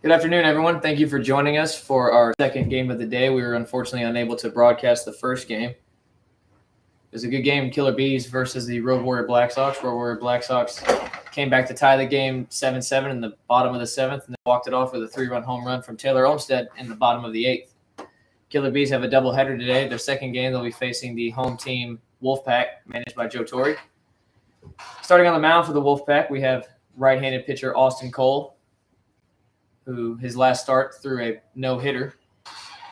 Good afternoon, everyone. Thank you for joining us for our second game of the day. We were unfortunately unable to broadcast the first game. It was a good game, Killer Bees versus the Road Warrior Black Sox. Road Warrior Black Sox came back to tie the game 7-7 in the bottom of the seventh, and then walked it off with a 3-run home run from Taylor Olmstead in the bottom of the eighth. Killer Bees have a doubleheader today. Their second game, they'll be facing the home team Wolfpac, managed by Joe Torre. Starting on the mound for the Wolfpac, we have right-handed pitcher Austin Cole, who his last start threw a no-hitter.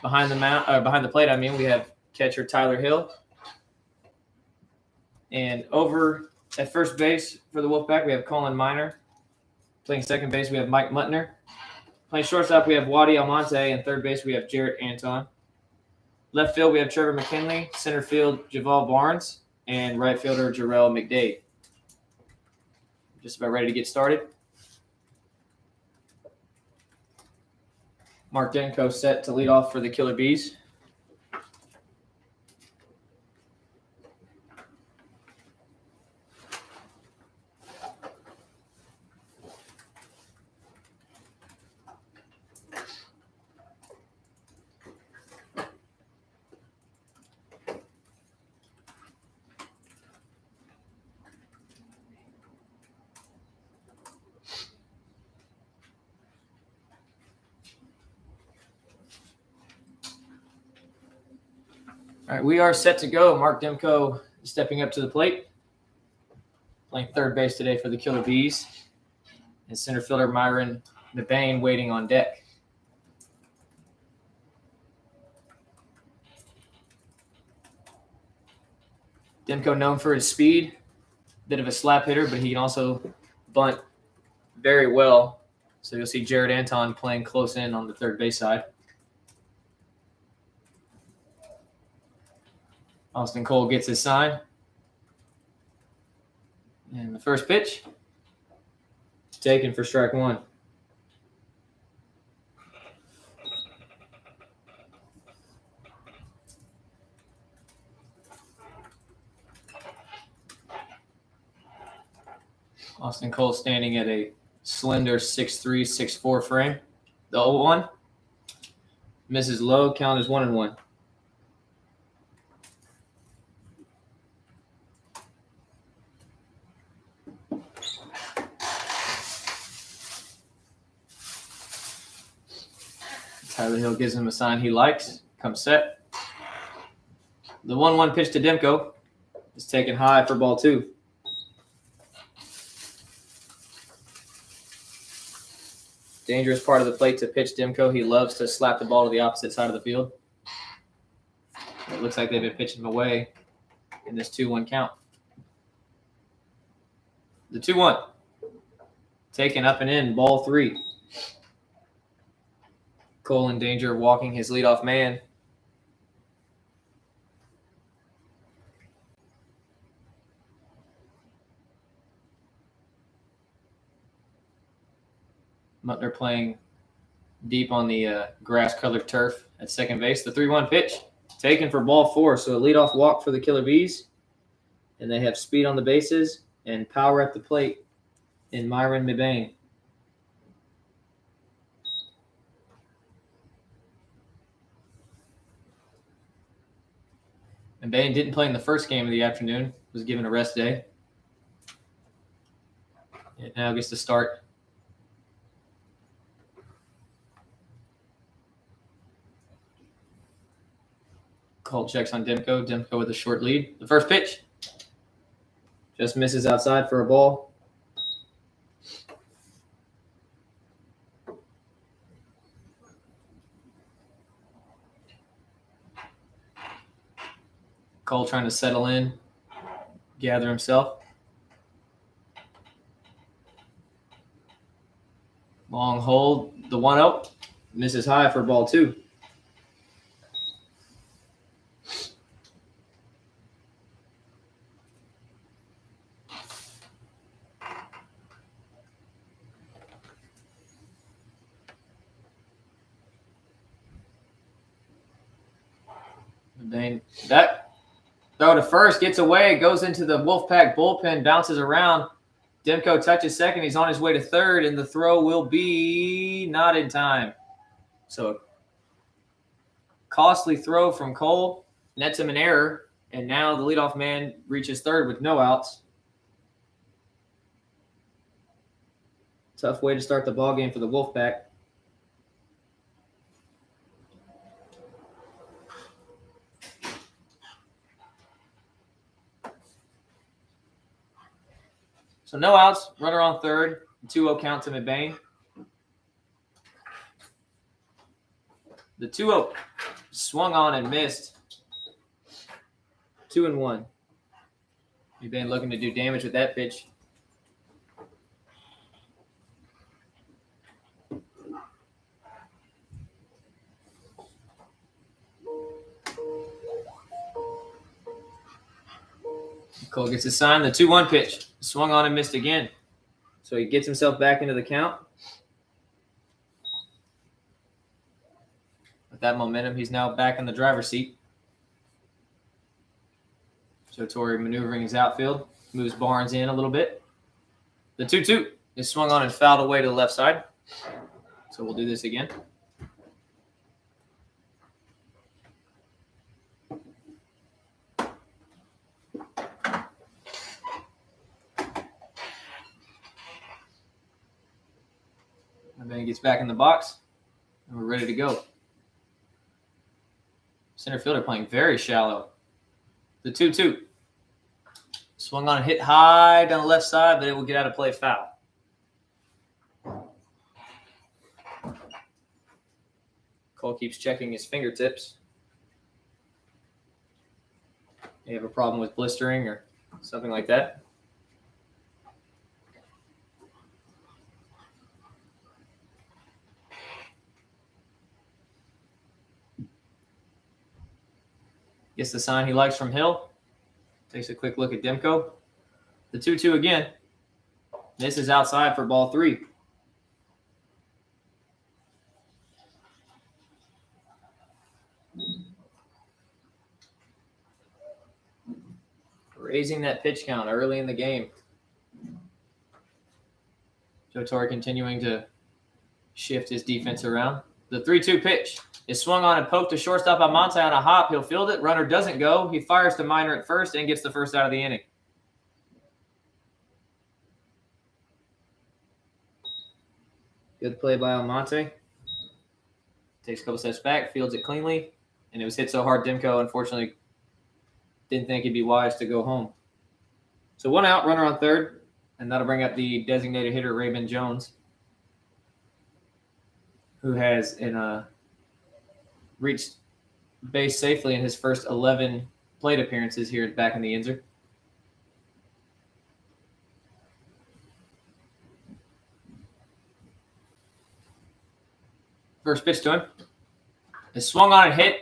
Behind the plate, we have catcher Tyler Hill. And over at first base for the Wolfpack, we have Colin Miner. Playing second base, we have Mike Muttner. Playing shortstop, we have Wadi Almonte. And third base, we have Jarrett Anton. Left field, we have Trevor McKinley. Center field, Javal Barnes. And right fielder, Jarrell McDade. Just about ready to get started. Mark Denko set to lead off for the Killer Bees. All right, we are set to go. Mark Demko is stepping up to the plate. Playing third base today for the Killer Bees. And center fielder Myron McBain waiting on deck. Demko known for his speed. Bit of a slap hitter, but he can also bunt very well. So you'll see Jarrett Anton playing close in on the third base side. Austin Cole gets his sign. And the first pitch, taken for strike one. Austin Cole standing at a slender 6'3", 6'4" frame. The 0-1 misses low, count is 1-1. Tyler Hill gives him a sign he likes. Comes set. The 1-1 pitch to Demko is taken high for ball two. Dangerous part of the plate to pitch Demko. He loves to slap the ball to the opposite side of the field. It looks like they've been pitching him away in this 2-1 count. The 2-1. Taken up and in, ball three. Cole in danger of walking his leadoff man. Muttner playing deep on the grass-colored turf at second base. The 3-1 pitch taken for ball four. So a leadoff walk for the Killer Bees. And they have speed on the bases and power at the plate in Myron McBain. McBain didn't play in the first game of the afternoon. Was given a rest day. And now gets to start. Cole checks on Demko. Demko with a short lead. The first pitch just misses outside for a ball. Cole trying to settle in, gather himself. Long hold, the 1-0, misses high for ball two. McBain back. Throw to first, gets away, goes into the Wolfpac bullpen, bounces around. Demko touches second. He's on his way to third, and the throw will be not in time. So a costly throw from Cole nets him an error, and now the leadoff man reaches third with no outs. Tough way to start the ballgame for the Wolfpac. So no outs, runner on third, 2-0 count to McBain. The 2-0 swung on and missed. 2-1. McBain looking to do damage with that pitch. Cole gets a sign. The 2-1 pitch swung on and missed again. So he gets himself back into the count. With that momentum, he's now back in the driver's seat. So Torrey maneuvering his outfield, moves Barnes in a little bit. The 2-2 is swung on and fouled away to the left side. So we'll do this again. And then he gets back in the box, and we're ready to go. Center fielder playing very shallow. The 2-2. Swung on and hit high down the left side, but it will get out of play foul. Cole keeps checking his fingertips. You have a problem with blistering or something like that? Gets the sign he likes from Hill. Takes a quick look at Demko. The 2-2 again. This is outside for ball 3. Raising that pitch count early in the game. Joe Torre continuing to shift his defense around. The 3-2 pitch is swung on and poked to shortstop Almonte on a hop. He'll field it. Runner doesn't go. He fires to Minor at first and gets the first out of the inning. Good play by Almonte. Takes a couple steps back, fields it cleanly, and it was hit so hard Demko unfortunately didn't think it'd be wise to go home. So 1 out, runner on third, and that'll bring up the designated hitter Raymond Jones, who has reached base safely in his first 11 plate appearances here back in the Yinzer. First pitch to him. It's swung on and hit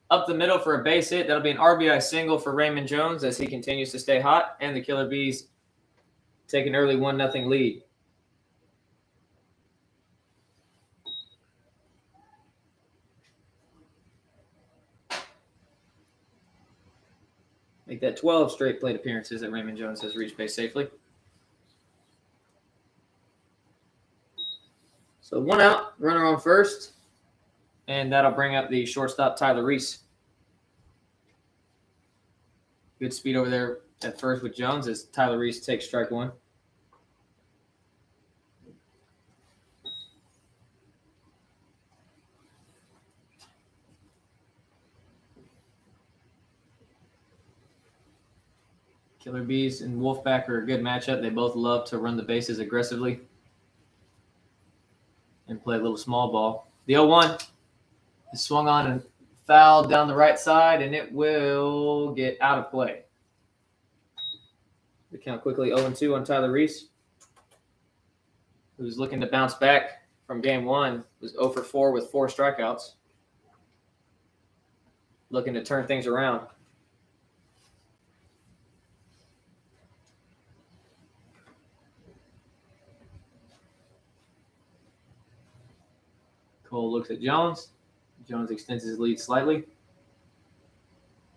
up the middle for a base hit. That'll be an RBI single for Raymond Jones as he continues to stay hot, and the Killer Bees take an early 1-0 lead. Make that 12 straight plate appearances that Raymond Jones has reached base safely. So 1 out, runner on first, and that'll bring up the shortstop Tyler Reese. Good speed over there at first with Jones as Tyler Reese takes strike 1. Killer Bees and Wolfpac are a good matchup. They both love to run the bases aggressively and play a little small ball. The 0-1 is swung on and fouled down the right side, and it will get out of play. The count quickly 0-2 on Tyler Reese, who's looking to bounce back from game 1. Was 0 for 4 with 4 strikeouts. Looking to turn things around. Cole looks at Jones. Jones extends his lead slightly.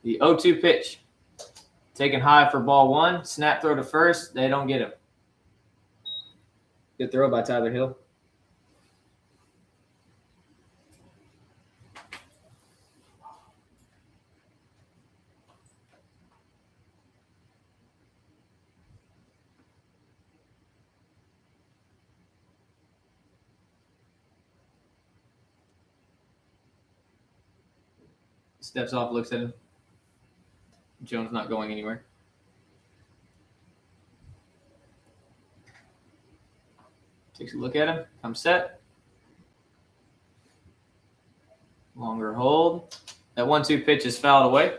The 0-2 pitch Taken high for ball one. Snap throw to first. They don't get him. Good throw by Tyler Hill. Steps off, looks at him. Jones not going anywhere. Takes a look at him. Comes set. Longer hold. That 1-2 pitch is fouled away.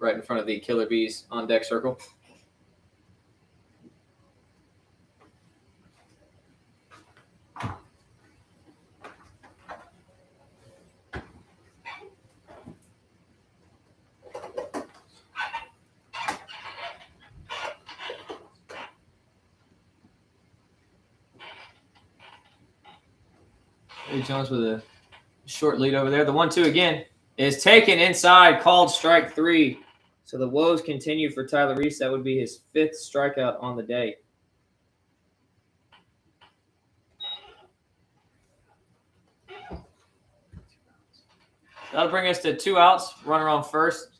Right in front of the Killer Bees on deck circle. Jones with a short lead over there. The 1-2 again is taken inside, called strike 3. So the woes continue for Tyler Reese. That would be his 5th strikeout on the day. That'll bring us to 2 outs, runner on first,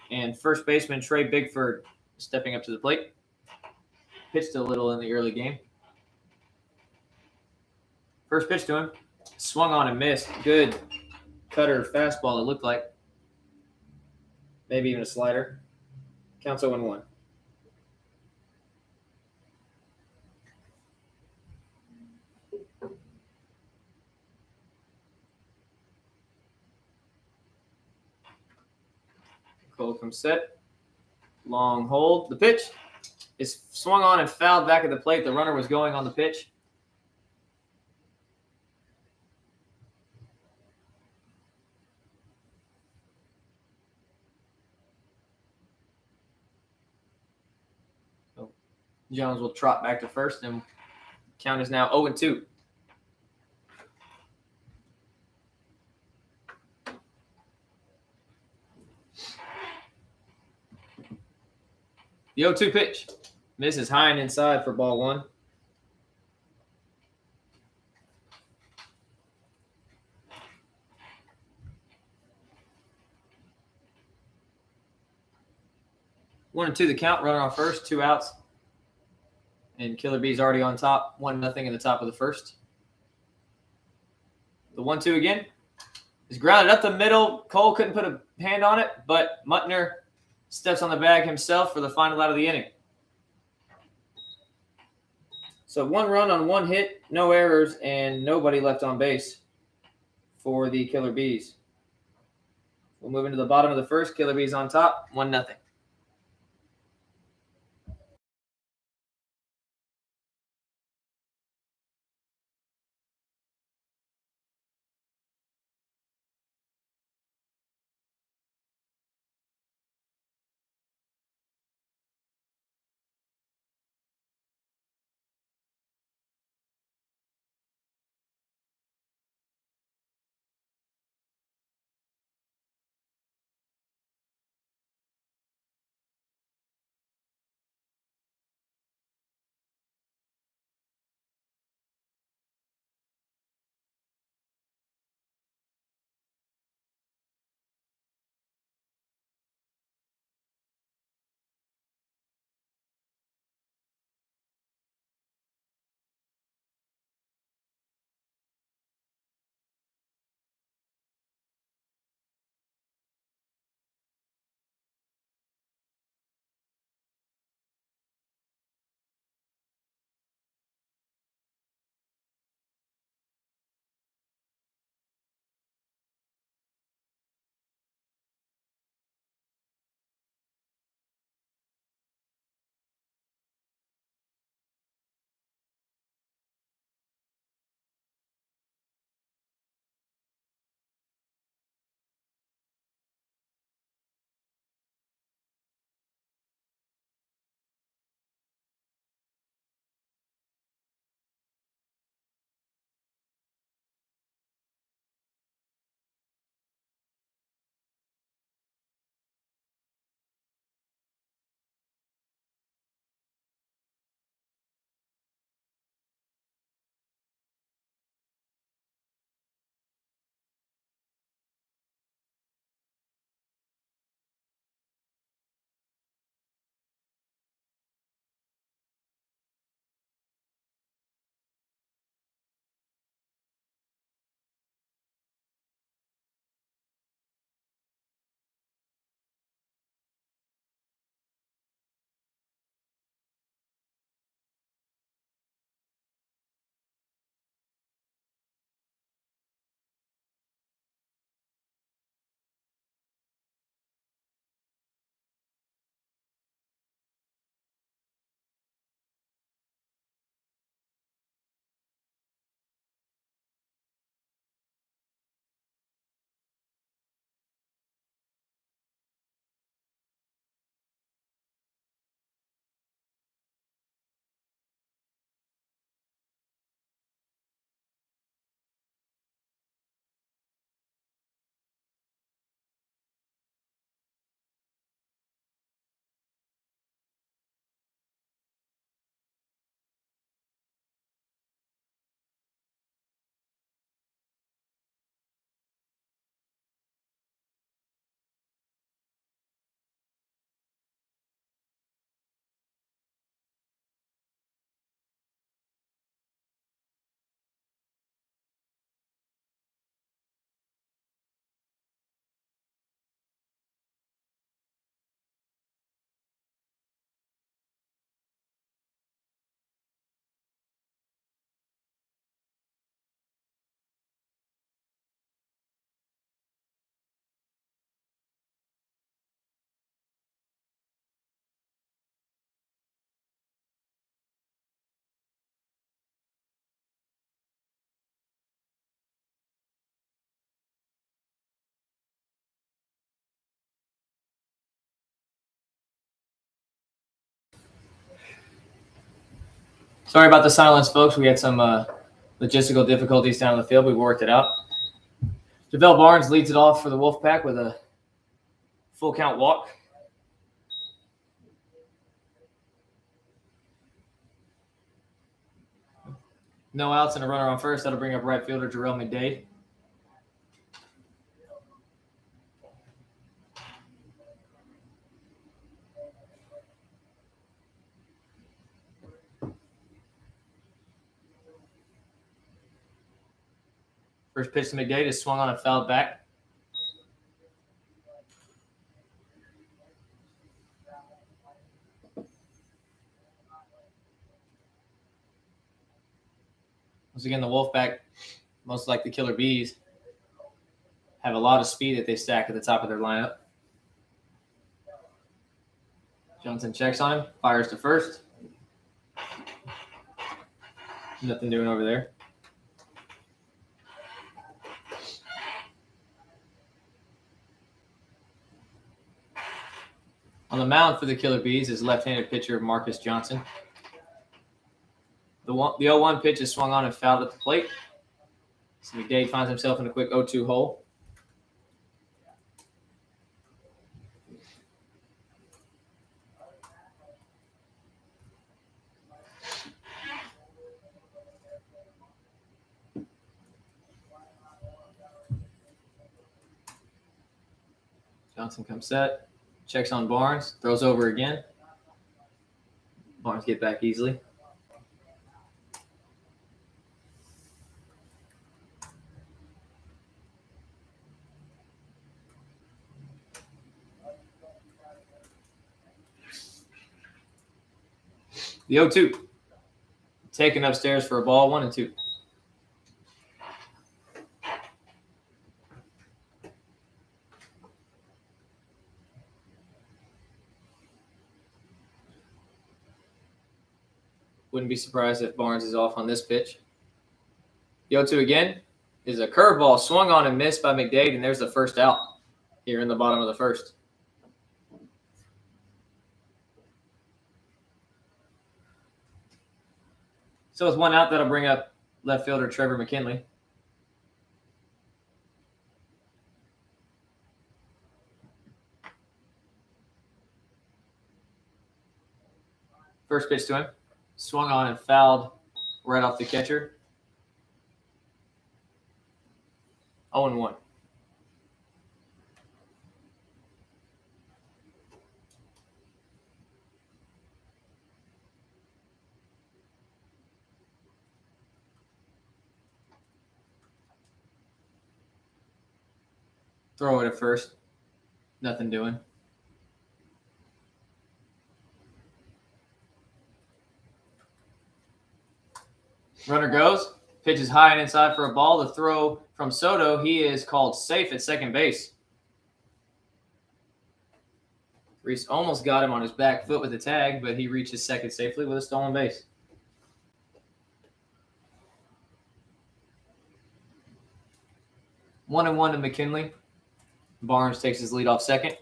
and first baseman Trey Bigford stepping up to the plate. Pitched a little in the early game. First pitch to him. Swung on and missed. Good cutter fastball, it looked like. Maybe even a slider. Counts 0-1. Cole comes set. Long hold. The pitch is swung on and fouled back at the plate. The runner was going on the pitch. Jones will trot back to first, and count is now 0-2. The 0-2 pitch misses high and inside for ball one. One and two the count, runner on first, 2 outs. And Killer Bees already on top, 1-0 in the top of the first. The 1-2 again is grounded up the middle. Cole couldn't put a hand on it, but Muttner steps on the bag himself for the final out of the inning. So 1 run on 1 hit, no errors, and nobody left on base for the Killer Bees. We'll move into the bottom of the first. Killer Bees on top, 1-0. Sorry about the silence, folks. We had some logistical difficulties down the field. We worked it out. JaVale Barnes leads it off for the Wolfpac with a full count walk. No outs and a runner on first. That'll bring up right fielder Jarrell McDade. First pitch to McDade is swung on and fouled back. Once again, the Wolfpac, most like the Killer Bees, have a lot of speed that they stack at the top of their lineup. Johnson checks on him, fires to first. Nothing doing over there. On the mound for the Killer Bees is left-handed pitcher Marcus Johnson. The 0-1 pitch is swung on and fouled at the plate. So McDade finds himself in a quick 0-2 hole. Johnson comes set, checks on Barnes, throws over again. Barnes get back easily. The 0-2. Taken upstairs for a ball, 1-2. Wouldn't be surprised if Barnes is off on this pitch. The 0-2 again is a curveball swung on and missed by McDade, and there's the first out here in the bottom of the first. So with one out, that'll bring up left fielder Trevor McKinley. First pitch to him. Swung on and fouled right off the catcher. 0-1. Throw it at first. Nothing doing. Runner goes. Pitch is high and inside for a ball. The throw from Soto. He is called safe at second base. Reese almost got him on his back foot with the tag, but he reaches second safely with a stolen base. 1-1 to McKinley. Barnes takes his lead off second.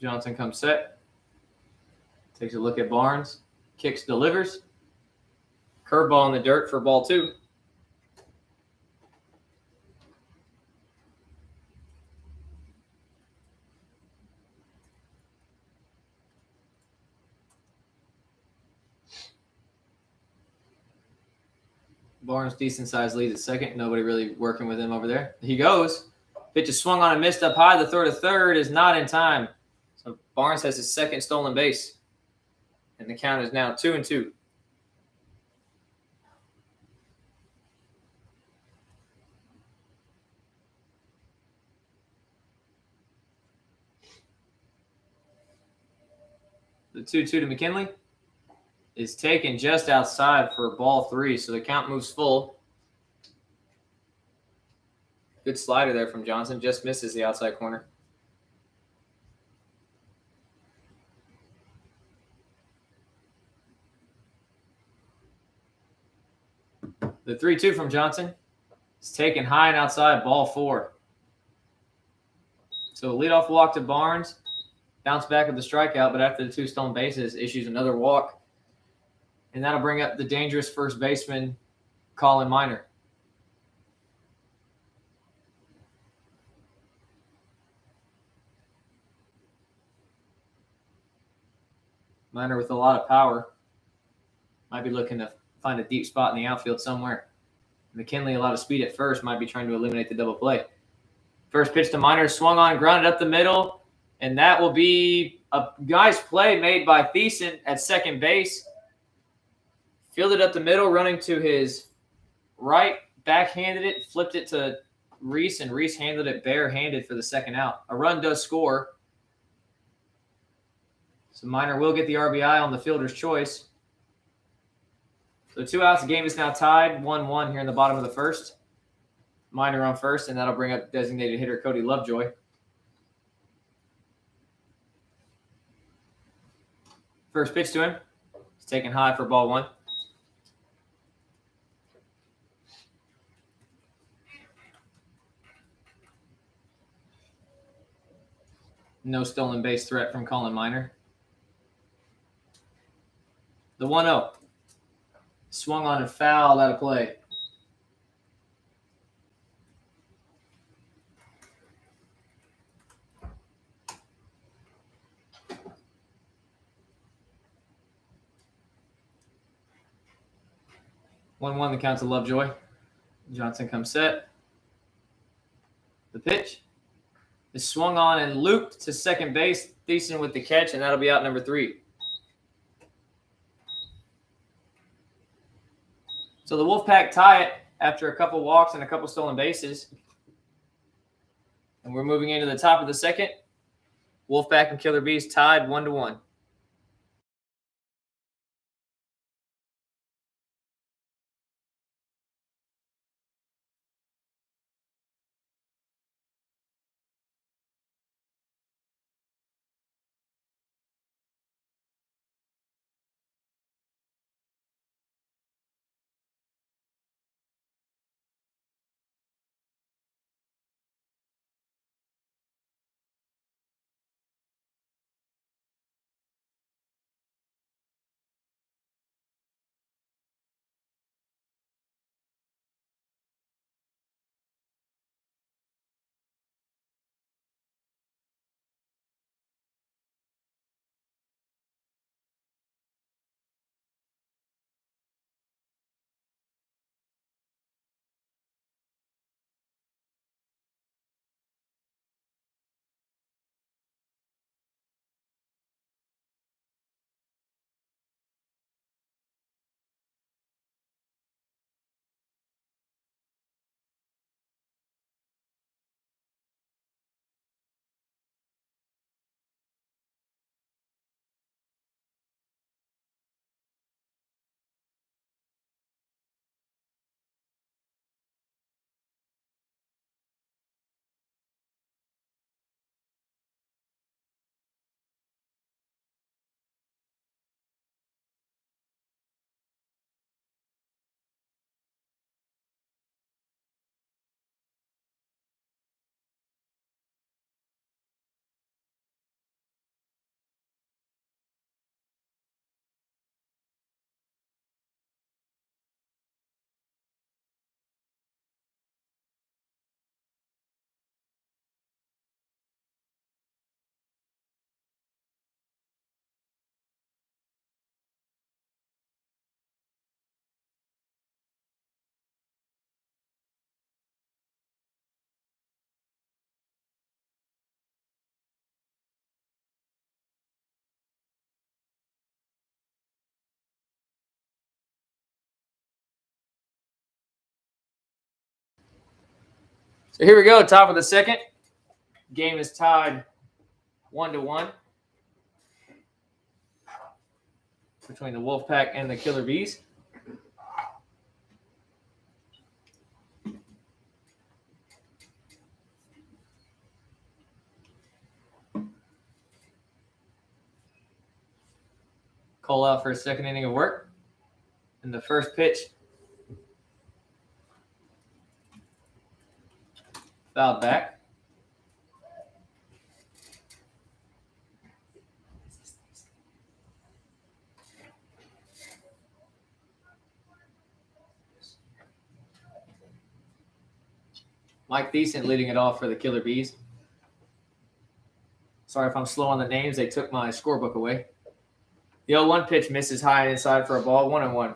Johnson comes set. Takes a look at Barnes. Kicks, delivers. Curveball in the dirt for ball 2. Barnes, decent-sized lead at second. Nobody really working with him over there. He goes. Pitch is swung on and missed up high. The throw to third is not in time. So Barnes has his second stolen base. And the count is now 2-2. The 2-2 to McKinley is taken just outside for ball 3, so the count moves full. Good slider there from Johnson, just misses the outside corner. The 3-2 from Johnson is taken high and outside, ball 4. So leadoff walk to Barnes. Bounce back with the strikeout, but after the 2 stolen bases, issues another walk. And that'll bring up the dangerous first baseman, Colin Miner. Miner with a lot of power. Might be looking to find a deep spot in the outfield somewhere. McKinley, a lot of speed at first, might be trying to eliminate the double play. First pitch to Miner, swung on, grounded up the middle, and that will be a nice play made by Thiessen at second base. Fielded up the middle, running to his right, backhanded it, flipped it to Reese, and Reese handled it barehanded for the second out. A run does score. So Miner will get the RBI on the fielder's choice. So 2 outs, the game is now tied, 1-1 here in the bottom of the first. Miner on first, and that'll bring up designated hitter Cody Lovejoy. First pitch to him. He's taken high for ball 1. No stolen base threat from Colin Miner. The 1-0. Swung on and fouled out of play. One, the count to Lovejoy. Johnson comes set. The pitch is swung on and looped to second base. Thiessen with the catch, and that'll be out number 3. So the Wolfpac tie it after a couple walks and a couple stolen bases. And we're moving into the top of the second. Wolfpac and Killer Bees tied 1-1. So here we go, top of the second. Game is tied 1-1 between the Wolfpac and the Killer Bees. Cole out for a second inning of work. And the first pitch, fouled back. Mike Thiessen leading it off for the Killer Bees. Sorry if I'm slow on the names. They took my scorebook away. The 0-1 pitch misses high and inside for a ball, 1-1.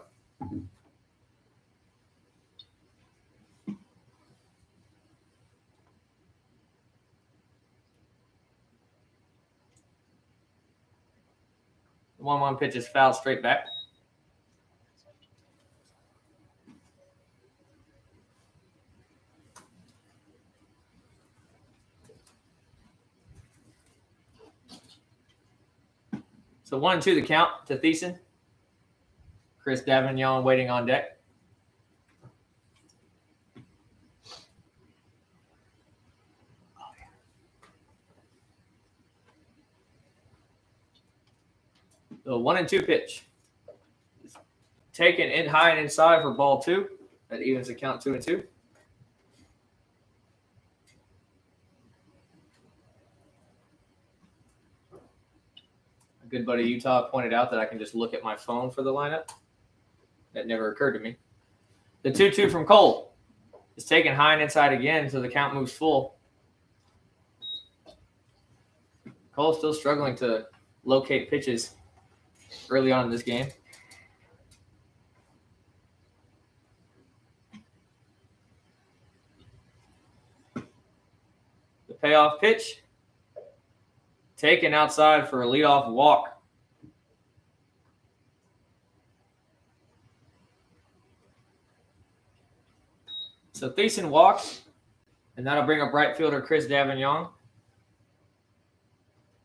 The 1-1 pitch is fouled straight back. So 1-2 the count to Thiessen. Chris Davignon waiting on deck. The 1-2 pitch. Taken in high and inside for ball 2. That evens the count 2-2. A good buddy Utah pointed out that I can just look at my phone for the lineup. That never occurred to me. The 2-2 from Cole is taken high and inside again, so the count moves full. Cole's still struggling to locate pitches early on in this game. The payoff pitch, taken outside for a leadoff walk. So Thiessen walks, and that'll bring up right fielder Chris Davignon.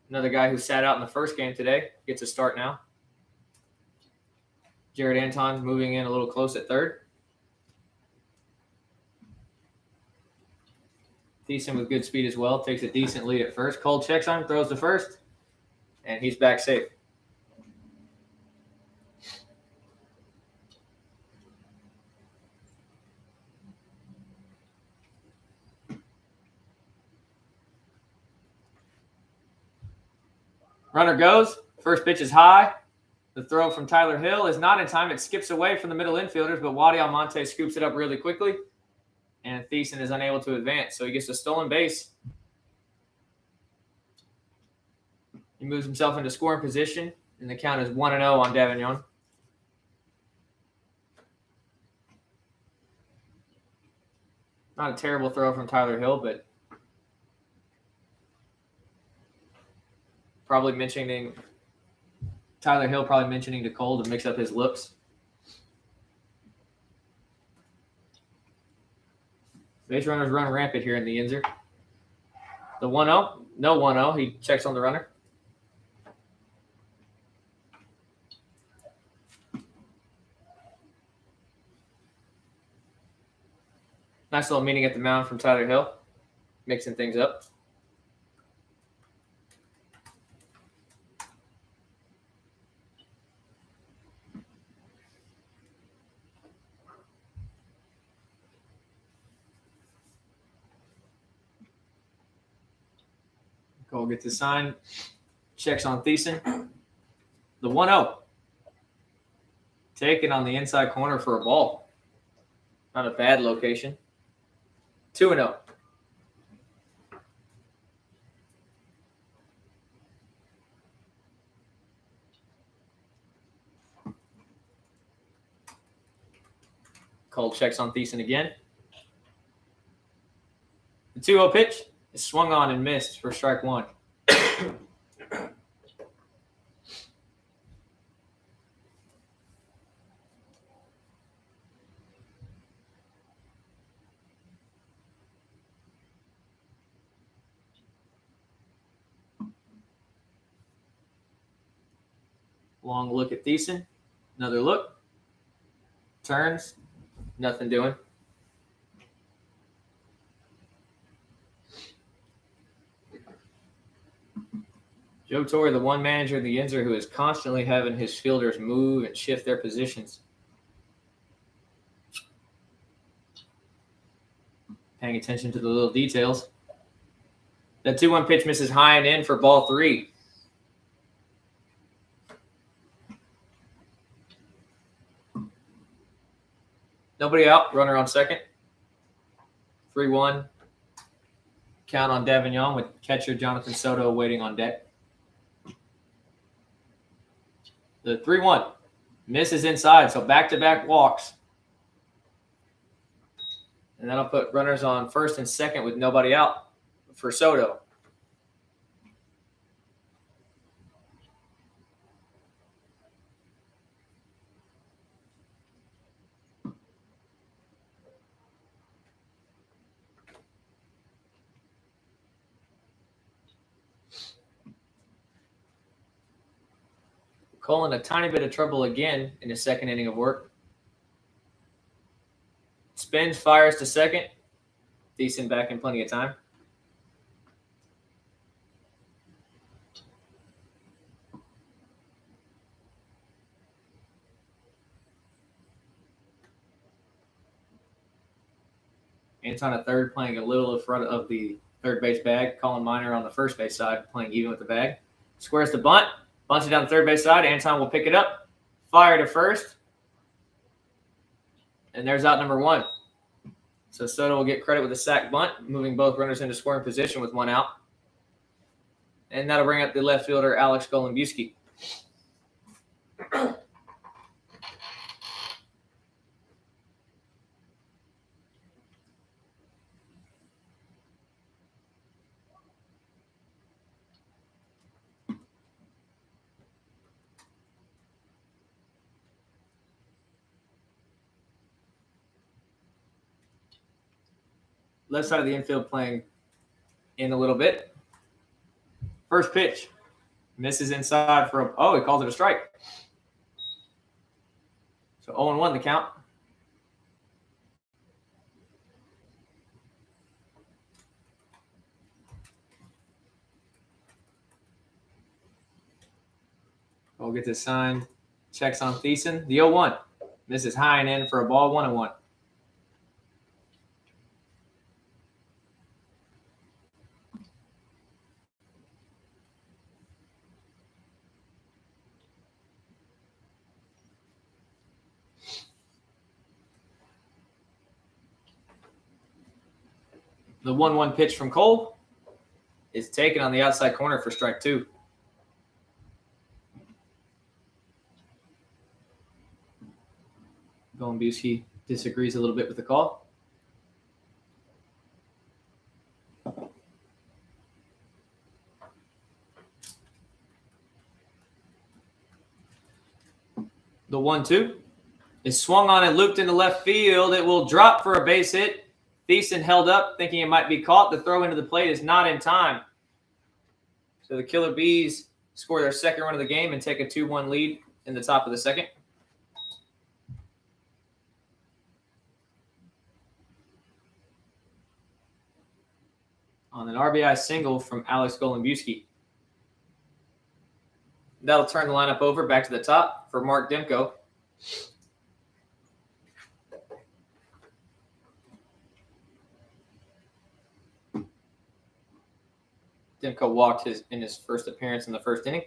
Another guy who sat out in the first game today gets a start now. Jared Anton moving in a little close at third. Thiessen with good speed as well. Takes a decent lead at first. Cole checks on him, throws to first, and he's back safe. Runner goes. First pitch is high. The throw from Tyler Hill is not in time. It skips away from the middle infielders, but Wadi Almonte scoops it up really quickly, and Thiessen is unable to advance. So he gets a stolen base. He moves himself into scoring position, and the count is 1-0 on Davignon. Not a terrible throw from Tyler Hill, but Tyler Hill probably mentioning to Cole to mix up his looks. Base runners run rampant here in the Yinzer. The 1-0. No 1-0. He checks on the runner. Nice little meeting at the mound from Tyler Hill. Mixing things up. Cole gets a sign, checks on Thiessen. The 1-0. Taken on the inside corner for a ball. Not a bad location. 2-0. Cole checks on Thiessen again. The 2-0 pitch is swung on and missed for strike 1. Long look at Thiessen. Another look. Turns. Nothing doing. Joe Torre, the one manager of the Yinzer who is constantly having his fielders move and shift their positions. Paying attention to the little details. That 2-1 pitch misses high and in for ball 3. Nobody out. Runner on second. 3-1. Count on Davignon with catcher Jonathan Soto waiting on deck. The 3-1 misses inside, so back-to-back walks. And that'll put runners on first and second with nobody out for Soto. Cole in a tiny bit of trouble again in his second inning of work. Spins, fires to second. Thiessen back in plenty of time. Anton at third, playing a little in front of the third base bag. Colin Miner on the first base side, playing even with the bag. Squares the bunt. Bunts it down the third base side. Anton will pick it up. Fire to first. And there's out number 1. So Soto will get credit with a sac bunt, moving both runners into scoring position with 1 out. And that'll bring up the left fielder, Alex Golombiewski. Left side of the infield playing in a little bit. First pitch. Misses inside for he calls it a strike. So 0-1 the count. Cole gets it signed. Checks on Thiessen. The 0-1. Misses high and in for a ball, 1-1. The 1-1 pitch from Cole is taken on the outside corner for strike 2. Golombiewski disagrees a little bit with the call. The 1-2 is swung on and looped into left field. It will drop for a base hit. Thiessen held up, thinking it might be caught. The throw into the plate is not in time. So the Killer Bees score their second run of the game and take a 2-1 lead in the top of the second. On an RBI single from Alex Golombiewski. That'll turn the lineup over back to the top for Mark Demko. Demko walked in his first appearance in the first inning.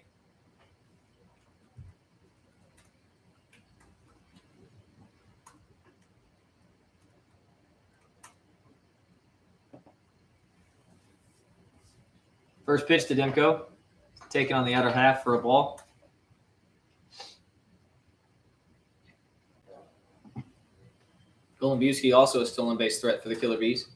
First pitch to Demko, taken on the outer half for a ball. Golombiewski also a stolen base threat for the Killer Bees.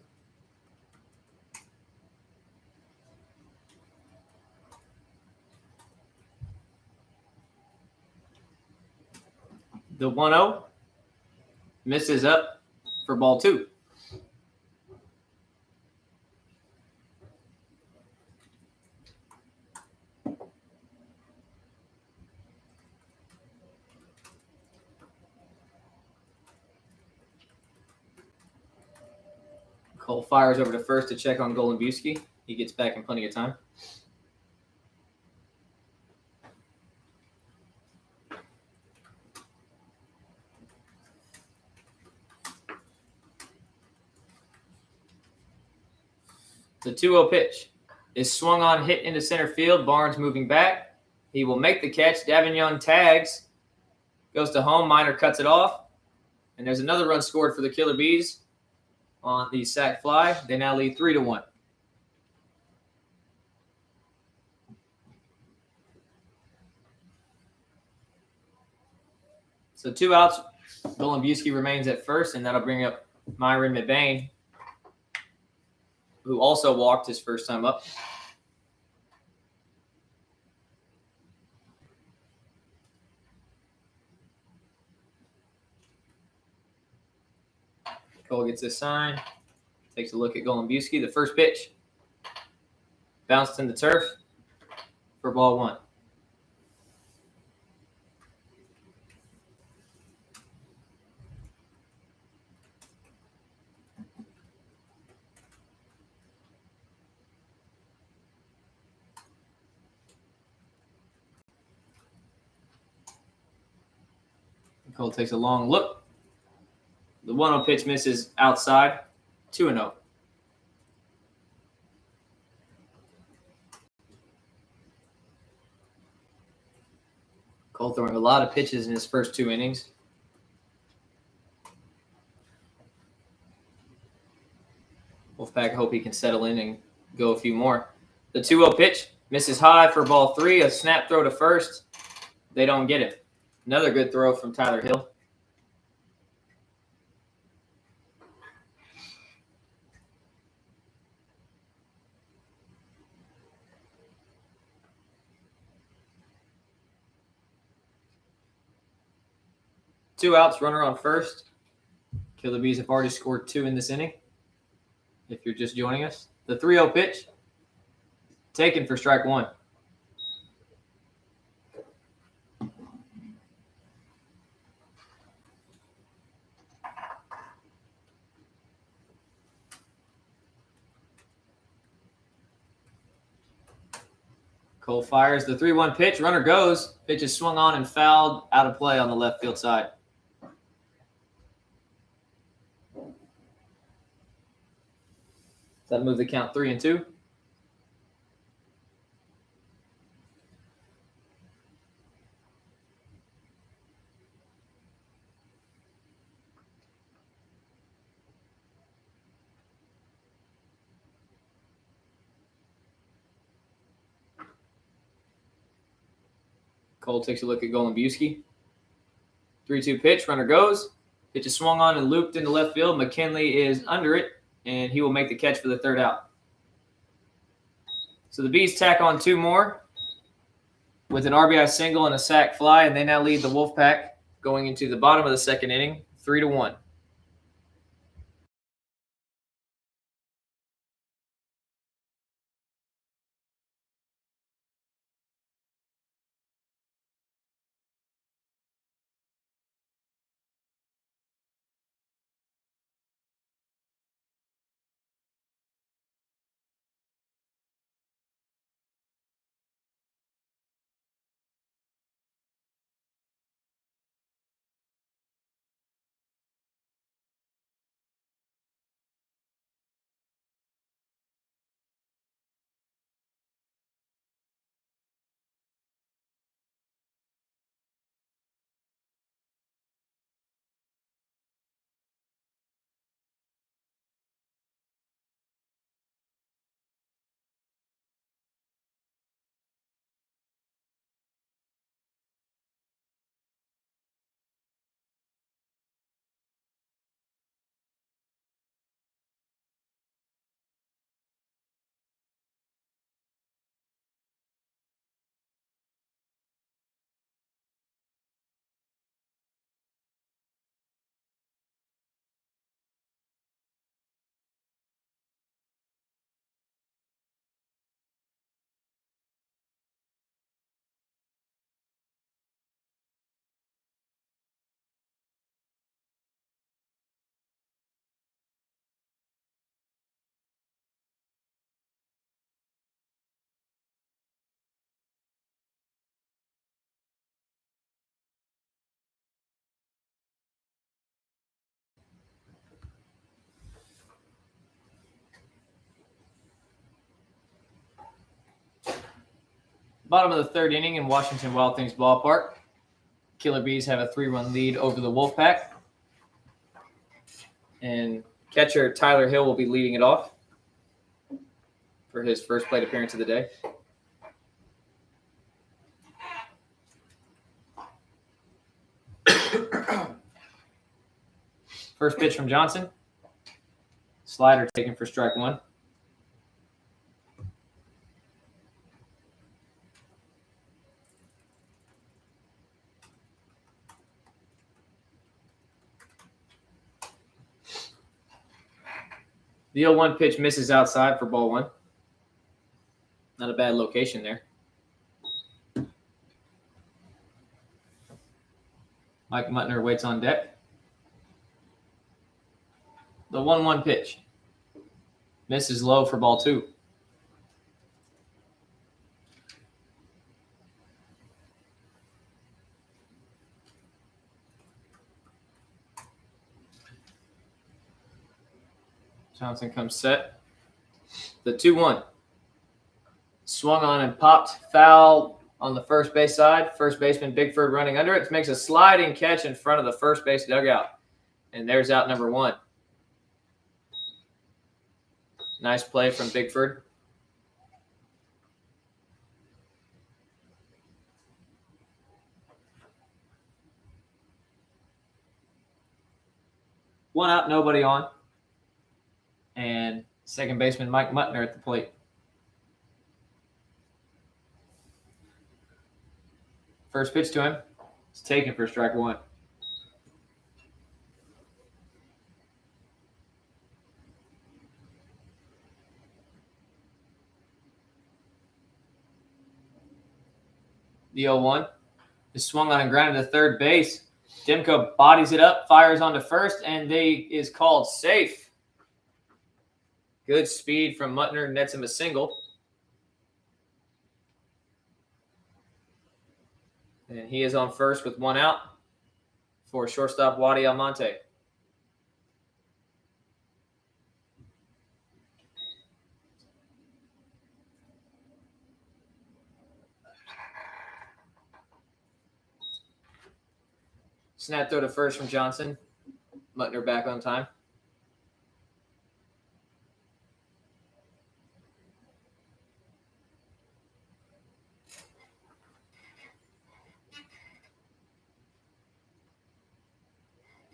The 1-0 misses up for ball 2. Cole fires over to first to check on Golombiewski. He gets back in plenty of time. The 2-0 pitch is swung on, hit into center field. Barnes moving back. He will make the catch. Davignon tags. Goes to home. Miner cuts it off. And there's another run scored for the Killer Bees on the sac fly. They now lead 3-1. So 2 outs. Golombuski remains at first, and that'll bring up Myron McBain, who also walked his first time up. Cole gets this sign, takes a look at Golombuski. The first pitch bounced in the turf for ball 1. Cole takes a long look. The 1-0 pitch misses outside. 2-0. Cole throwing a lot of pitches in his first 2 innings. Wolfpac hope he can settle in and go a few more. The 2-0 pitch misses high for ball 3. A snap throw to first. They don't get it. Another good throw from Tyler Hill. Two outs, runner on first. Killer Bees have already scored 2 in this inning. If you're just joining us, the 3-0 pitch taken for strike 1. Cole fires the 3-1 pitch. Runner goes. Pitch is swung on and fouled out of play on the left field side. Does that move the count 3-2? Cole takes a look at Golombuski. 3-2 pitch. Runner goes. Pitch is swung on and looped into left field. McKinley is under it, and he will make the catch for the 3rd out. So the Bees tack on 2 more with an RBI single and a sac fly, and they now lead the Wolfpac going into the bottom of the 2nd inning, 3-1. Bottom of the 3rd inning in Washington Wild Things Ballpark. Killer Bees have a 3-run lead over the Wolfpac. And catcher Tyler Hill will be leading it off for his first plate appearance of the day. First pitch from Johnson. Slider taken for strike one. The 0-1 pitch misses outside for ball one. Not a bad location there. Mike Muttner waits on deck. The 1-1 pitch misses low for ball two. Johnson comes set. The 2-1. Swung on and popped. Foul on the first base side. First baseman Bigford running under it. Makes a sliding catch in front of the first base dugout. And there's out number one. Nice play from Bigford. One out, nobody on. And second baseman Mike Muttner at the plate. First pitch to him. It's taken for strike one. The 0-1 is swung on and grounded to third base. Demko bodies it up, fires onto first, and they is called safe. Good speed from Muttner, nets him a single. And he is on first with one out for shortstop Wadi Almonte. Snap throw to first from Johnson. Muttner back on time.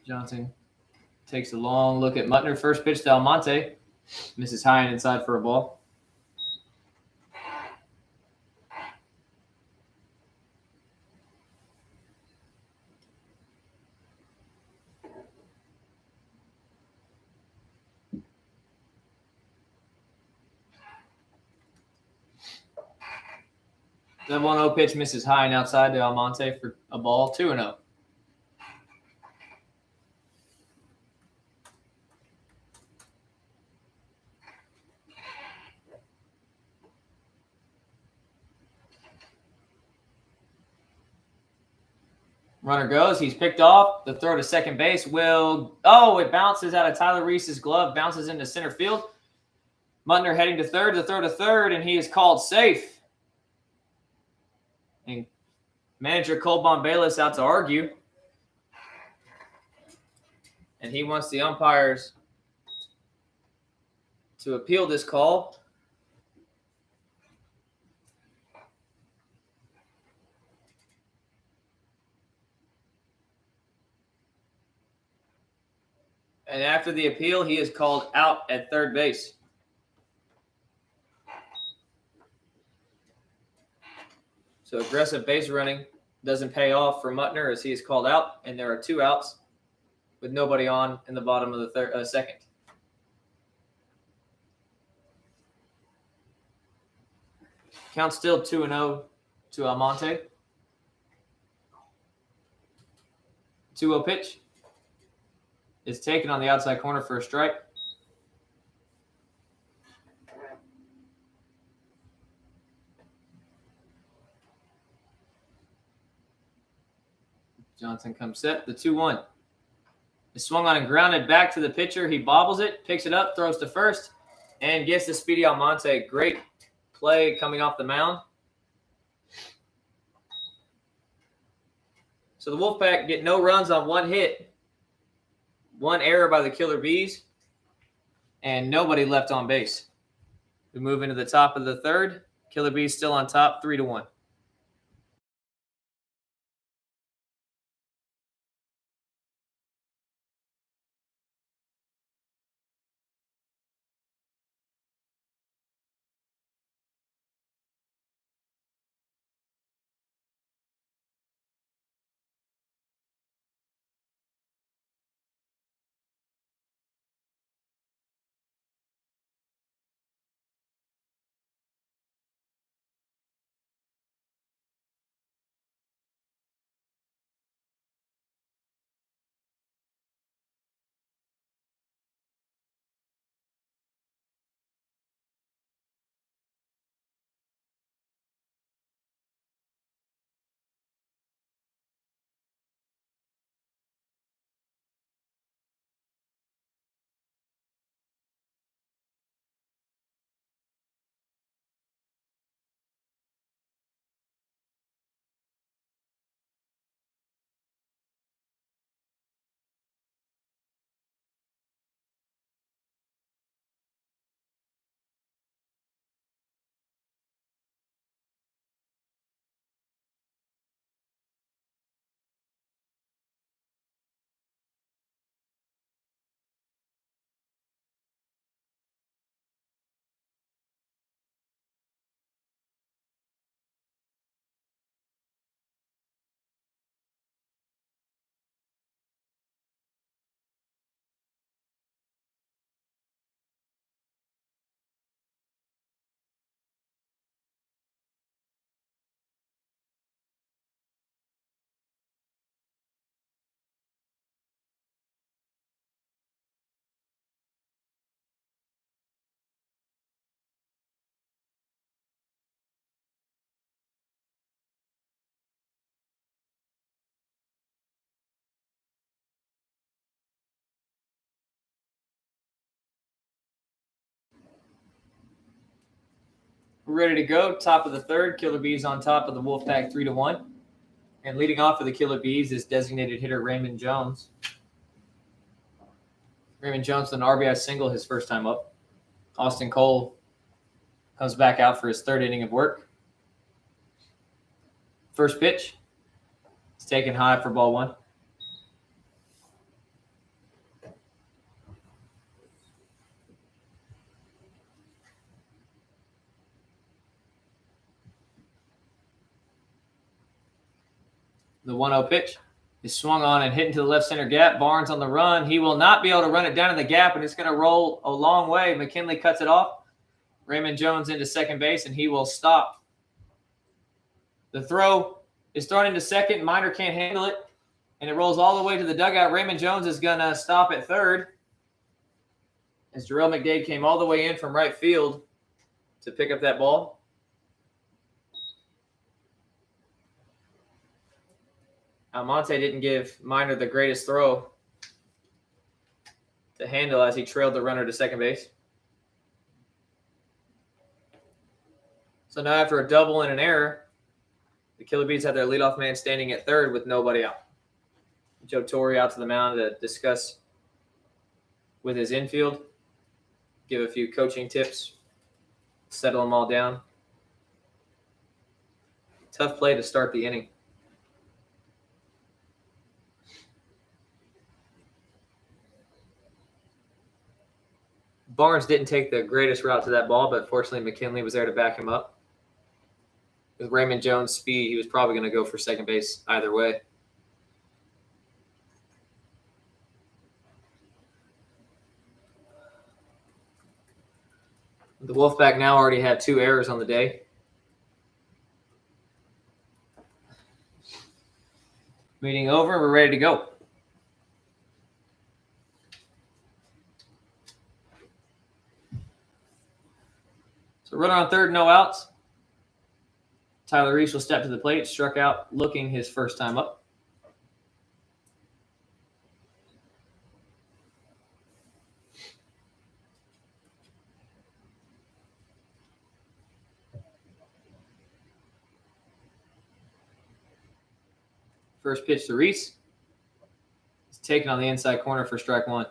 Johnson takes a long look at Muttner. First pitch to Almonte. Misses high and inside for a ball. The 1-0 pitch misses high and outside to Almonte for a ball. 2-0. Runner goes. He's picked off. The throw to second base will... Oh, it bounces out of Tyler Reese's glove. Bounces into center field. Muttner heading to third. The throw to third, and he is called safe. And manager Cole Bombalis out to argue. And he wants the umpires to appeal this call. And after the appeal, he is called out at third base. So aggressive base running doesn't pay off for Muttner as he is called out, and there are two outs with nobody on in the bottom of the second. Count still 2-0 to Almonte. 2-0 pitch is taken on the outside corner for a strike. Johnson comes set. The 2-1 is swung on and grounded back to the pitcher. He bobbles it, picks it up, throws to first, and gets to Speedy Almonte. Great play coming off the mound. So the Wolfpac get no runs on one hit, one error by the Killer Bees, and nobody left on base. We move into the top of the third. Killer Bees still on top, 3-1. We're ready to go. Top of the third. Killer Bees on top of the Wolfpac 3-1. And leading off for the Killer Bees is designated hitter Raymond Jones. Raymond Jones with an RBI single his first time up. Austin Cole comes back out for his third inning of work. First pitch. It's taken high for ball one. The 1-0 pitch is swung on and hit into the left center gap. Barnes on the run. He will not be able to run it down in the gap, and it's going to roll a long way. McKinley cuts it off. Raymond Jones into second base, and he will stop. The throw is thrown into second. Miner can't handle it, and it rolls all the way to the dugout. Raymond Jones is going to stop at third as Jarrell McDade came all the way in from right field to pick up that ball. Almonte didn't give Miner the greatest throw to handle as he trailed the runner to second base. So now after a double and an error, the Killer Bees have their leadoff man standing at third with nobody out. Joe Torre out to the mound to discuss with his infield, give a few coaching tips, settle them all down. Tough play to start the inning. Barnes didn't take the greatest route to that ball, but fortunately McKinley was there to back him up. With Raymond Jones' speed, he was probably going to go for second base either way. The Wolfpac now already have 2 errors on the day. Meeting over. We're ready to go. So runner on third, no outs. Tyler Reese will step to the plate, struck out looking his first time up. First pitch to Reese. It's taken on the inside corner for strike one.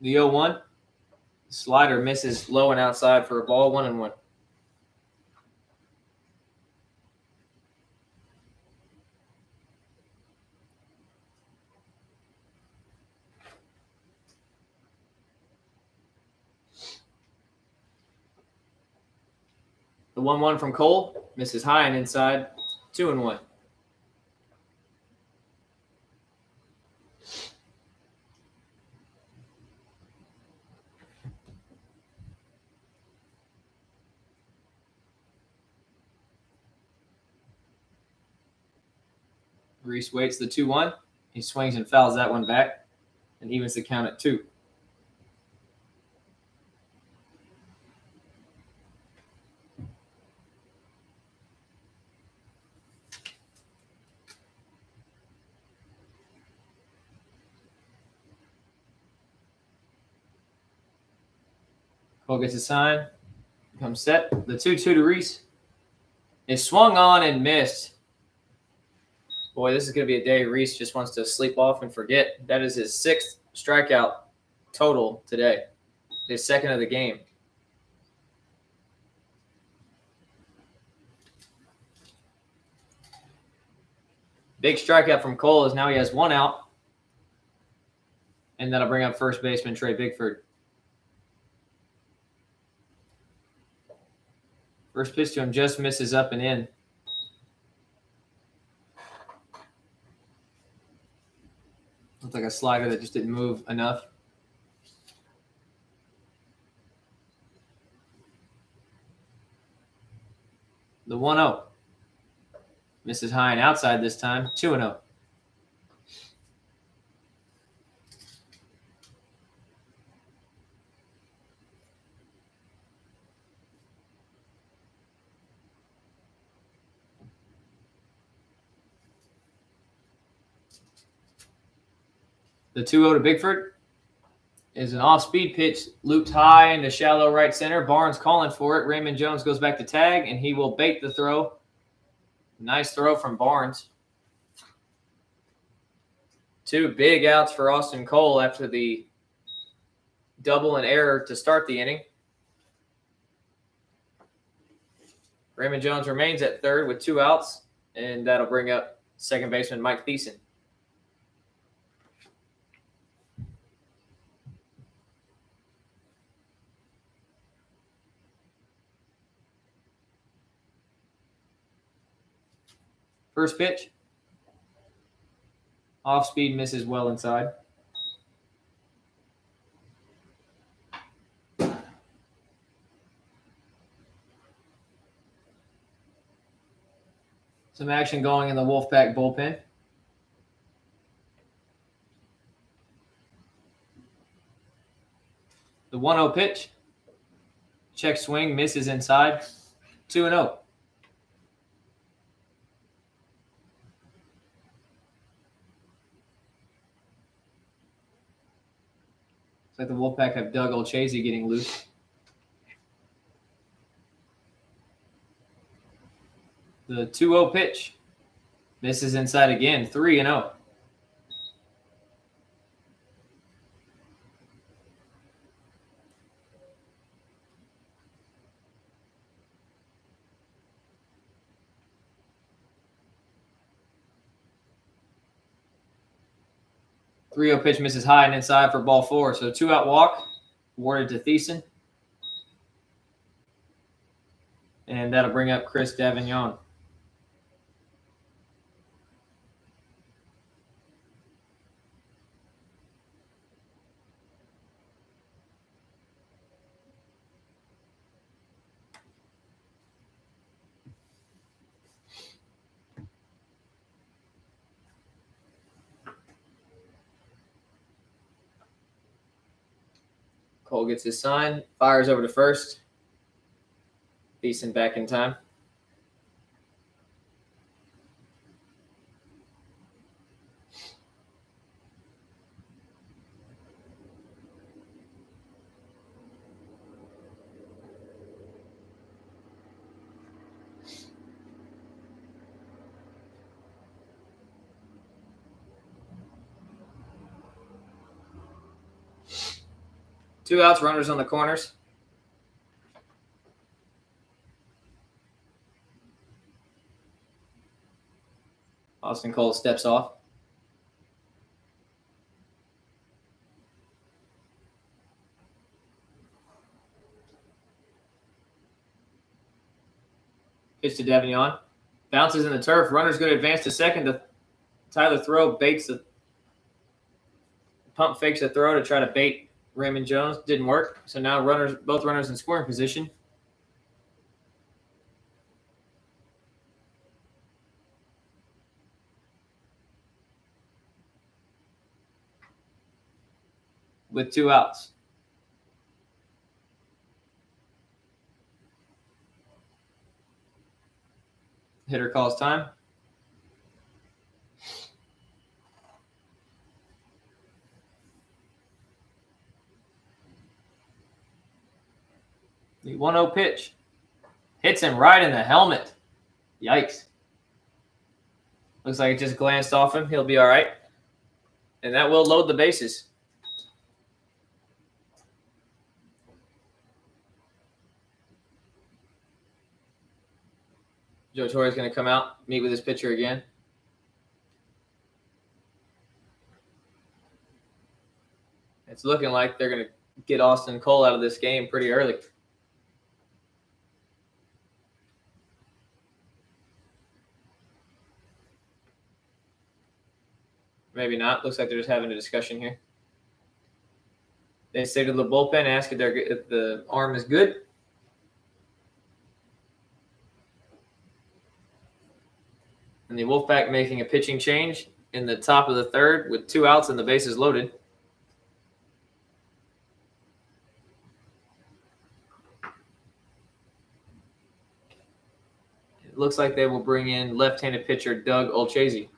The 0-1. Slider misses low and outside for a ball, 1-1. The 1-1 from Cole misses high and inside, 2-1. Reese waits the 2-1. He swings and fouls that one back and evens the count at 2. Cole gets a sign, becomes set. The 2-2 to Reese is swung on and missed. Boy, this is going to be a day Reese just wants to sleep off and forget. That is his 6th strikeout total today, his 2nd of the game. Big strikeout from Cole is now he has 1 out. And that'll bring up first baseman Trey Bigford. First pitch to him just misses up and in. Looks like a slider that just didn't move enough. The 1-0. Misses high and outside this time. 2-0. The 2-0 to Bigford is an off-speed pitch, looped high into shallow right center. Barnes calling for it. Raymond Jones goes back to tag, and he will bait the throw. Nice throw from Barnes. 2 big outs for Austin Cole after the double and error to start the inning. Raymond Jones remains at third with 2 outs, and that'll bring up second baseman Mike Thiessen. First pitch. Off speed, misses well inside. Some action going in the Wolfpac bullpen. The 1-0 pitch. Check swing, misses inside. 2-0. Looks like the Wolfpac have Doug Olchazy getting loose. The 2-0 pitch. Misses inside again. 3-0. The 3-0 pitch misses high and inside for ball 4. So 2-out walk awarded to Thiessen. And that'll bring up Chris Davignon. Cole gets his sign, fires over to first. Thiessen back in time. Two outs, runners on the corners. Austin Cole steps off. Pitch to Davignon. Bounces in the turf. Runner's going to advance to second. Tyler throw baits the pump fakes a throw to try to bait Raymond Jones. Didn't work. So now both runners in scoring position. With 2 outs. Hitter calls time. The 1-0 pitch. Hits him right in the helmet. Yikes. Looks like it just glanced off him. He'll be all right. And that will load the bases. Joe Torre is going to come out, meet with his pitcher again. It's looking like they're going to get Austin Cole out of this game pretty early. Maybe not. Looks like they're just having a discussion here. They say to the bullpen, ask if the arm is good. And the Wolfpac making a pitching change in the top of the third with 2 outs and the bases loaded. It looks like they will bring in left-handed pitcher Doug Olchazy.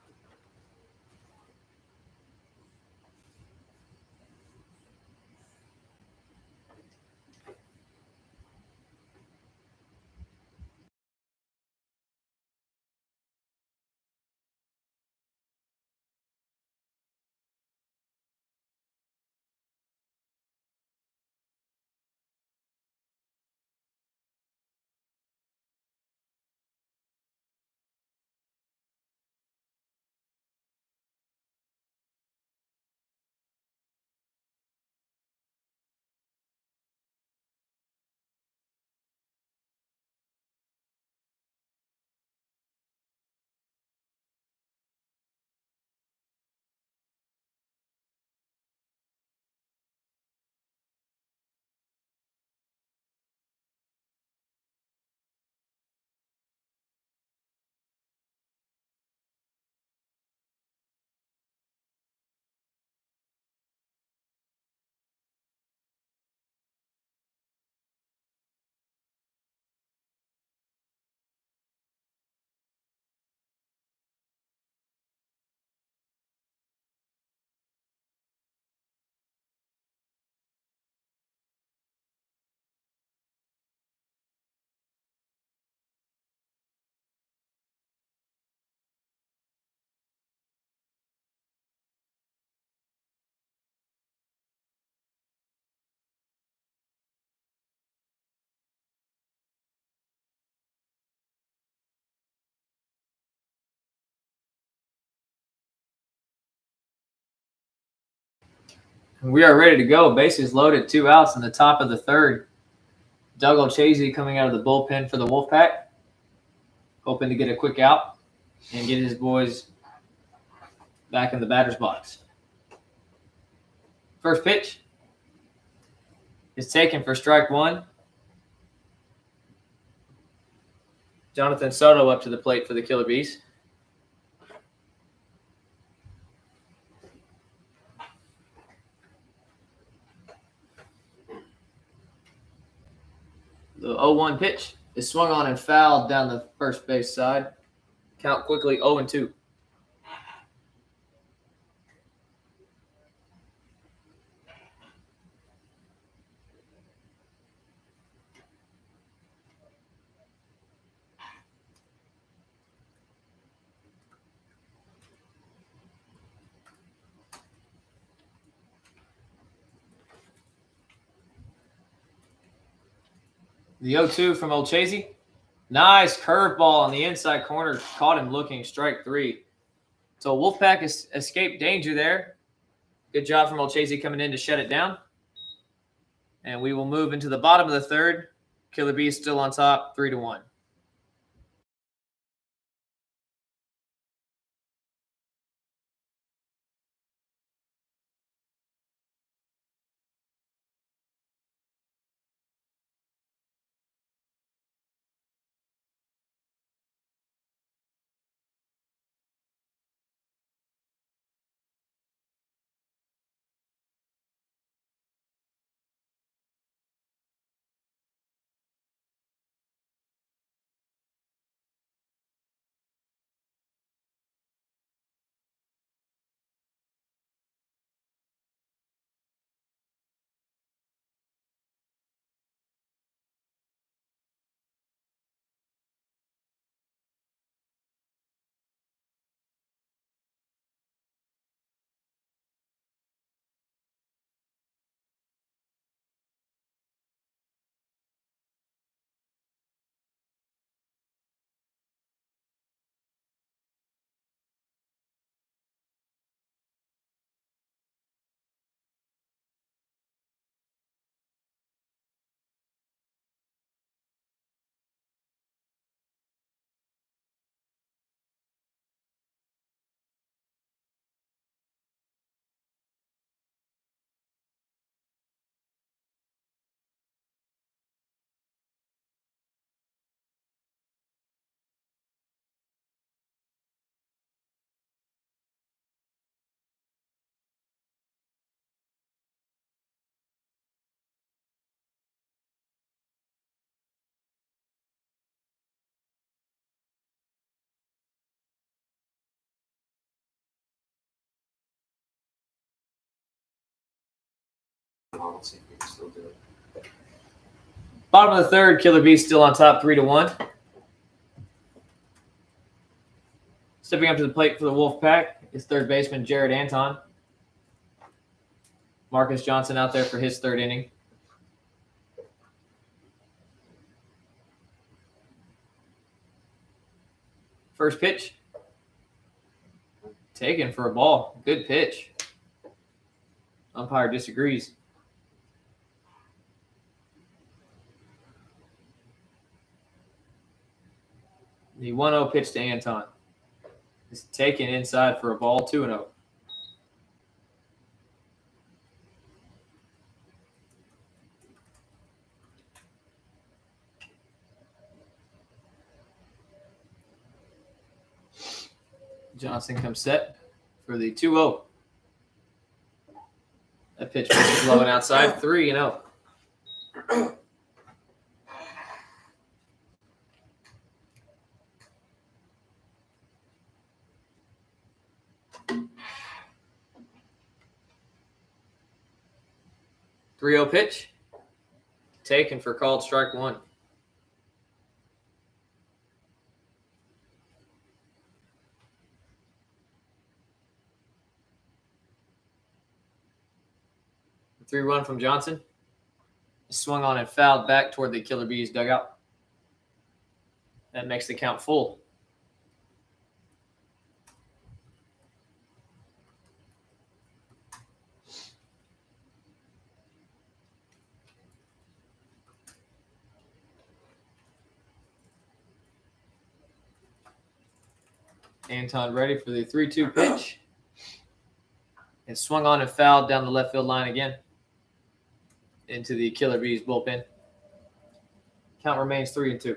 We are ready to go. Bases loaded, 2 outs in the top of the third. Doug Olchese coming out of the bullpen for the Wolfpac, hoping to get a quick out and get his boys back in the batter's box. First pitch is taken for strike one. Jonathan Soto up to the plate for the Killer Bees. The 0-1 pitch is swung on and fouled down the first base side. Count quickly 0-2. The 0-2 from Olchese. Nice curveball on the inside corner. Caught him looking, strike three. So Wolfpac has escaped danger there. Good job from Olchese coming in to shut it down. And we will move into the bottom of the third. Killer Bees still on top, 3-1. Let's see if we can still do it. Bottom of the third, Killer Bees still on top, 3-1. Stepping up to the plate for the Wolfpac is third baseman Jared Anton. Marcus Johnson out there for his third inning. First pitch. Taken for a ball. Good pitch. Umpire disagrees. The 1-0 pitch to Anton is taken inside for a ball, 2-0. Johnson comes set for the 2-0. That pitch was blowing outside, 3-0. Three-0 pitch, taken for called strike one. The 3-1 from Johnson. Swung on and fouled back toward the Killer Bees dugout. That makes the count full. Anton ready for the 3-2 pitch. And swung on and fouled down the left field line again into the Killer Bees bullpen. Count remains 3-2.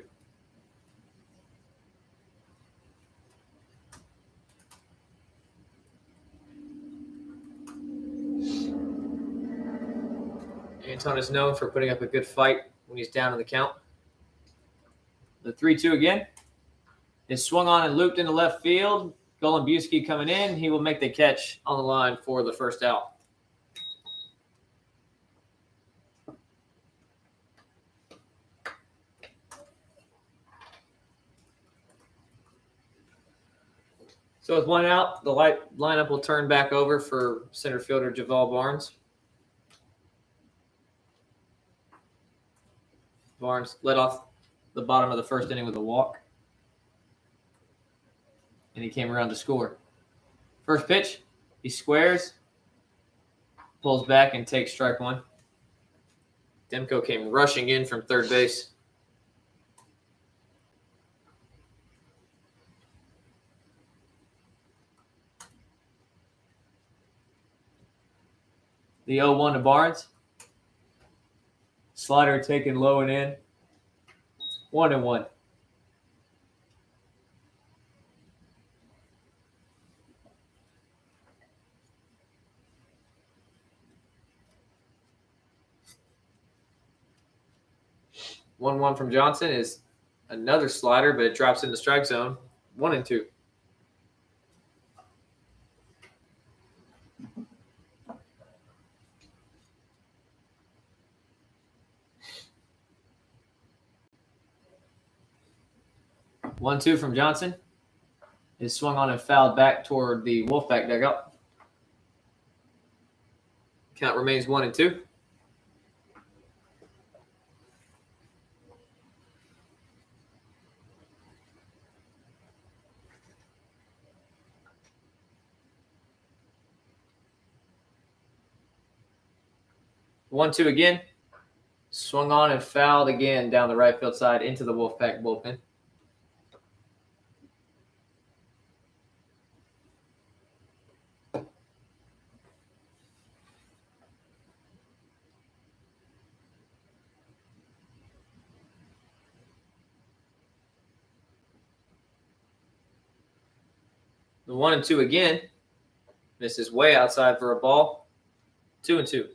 Anton is known for putting up a good fight when he's down in the count. The 3-2 again is swung on and looped into left field. Golombuski coming in. He will make the catch on the line for the first out. So with one out, the lineup will turn back over for center fielder Javal Barnes. Barnes led off the bottom of the first inning with a walk. And he came around to score. First pitch, he squares, pulls back and takes strike one. Demko came rushing in from third base. The 0-1 to Barnes. Slider taken low and in. 1-1. One from Johnson is another slider, but it drops in the strike zone. 1-2. One, two from Johnson is swung on and fouled back toward the Wolfpac dugout. Count remains 1-2. One, two again. Swung on and fouled again down the right field side into the Wolfpac bullpen. The 1-2 again. Misses way outside for a ball. 2-2.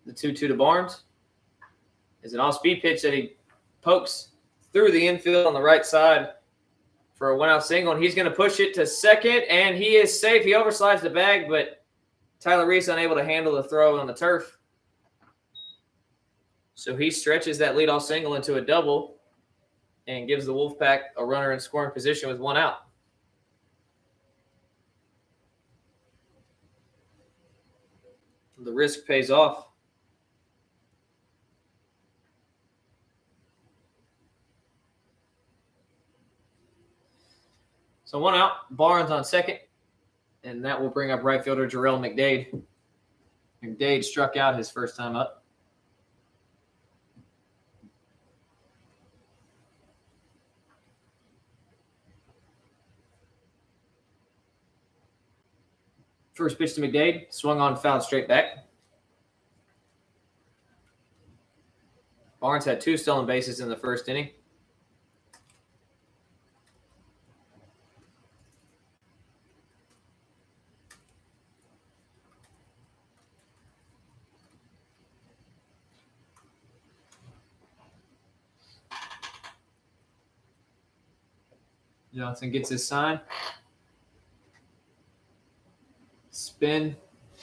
The 2-2 to Barnes is an off-speed pitch that he pokes through the infield on the right side for a one-out single, and he's going to push it to second, and he is safe. He overslides the bag, but Tyler Reese unable to handle the throw on the turf. So he stretches that leadoff single into a double and gives the Wolfpac a runner in scoring position with one out. The risk pays off. So one out, Barnes on second, and that will bring up right fielder Jarrell McDade. McDade struck out his first time up. First pitch to McDade, swung on, fouled straight back. Barnes had 2 stolen bases in the first inning. Johnson gets his sign. Spin,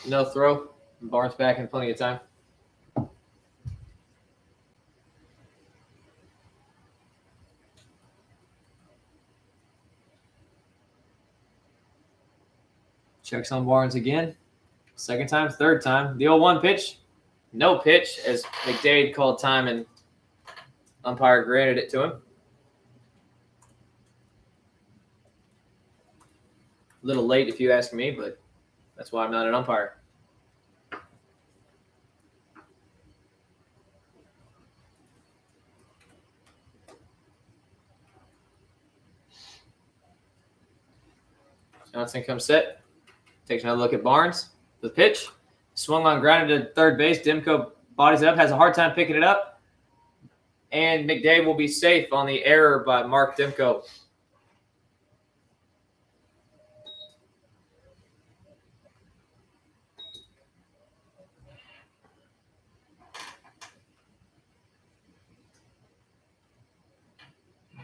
no throw. Barnes back in plenty of time. Checks on Barnes again. Second time, third time. The 0-1 pitch. No pitch as McDade called time and umpire granted it to him. A little late if you ask me, but that's why I'm not an umpire. Johnson comes set. Takes another look at Barnes. The pitch. Swung on, grounded to third base. Demko bodies it up, has a hard time picking it up. And McDade will be safe on the error by Mark Demko.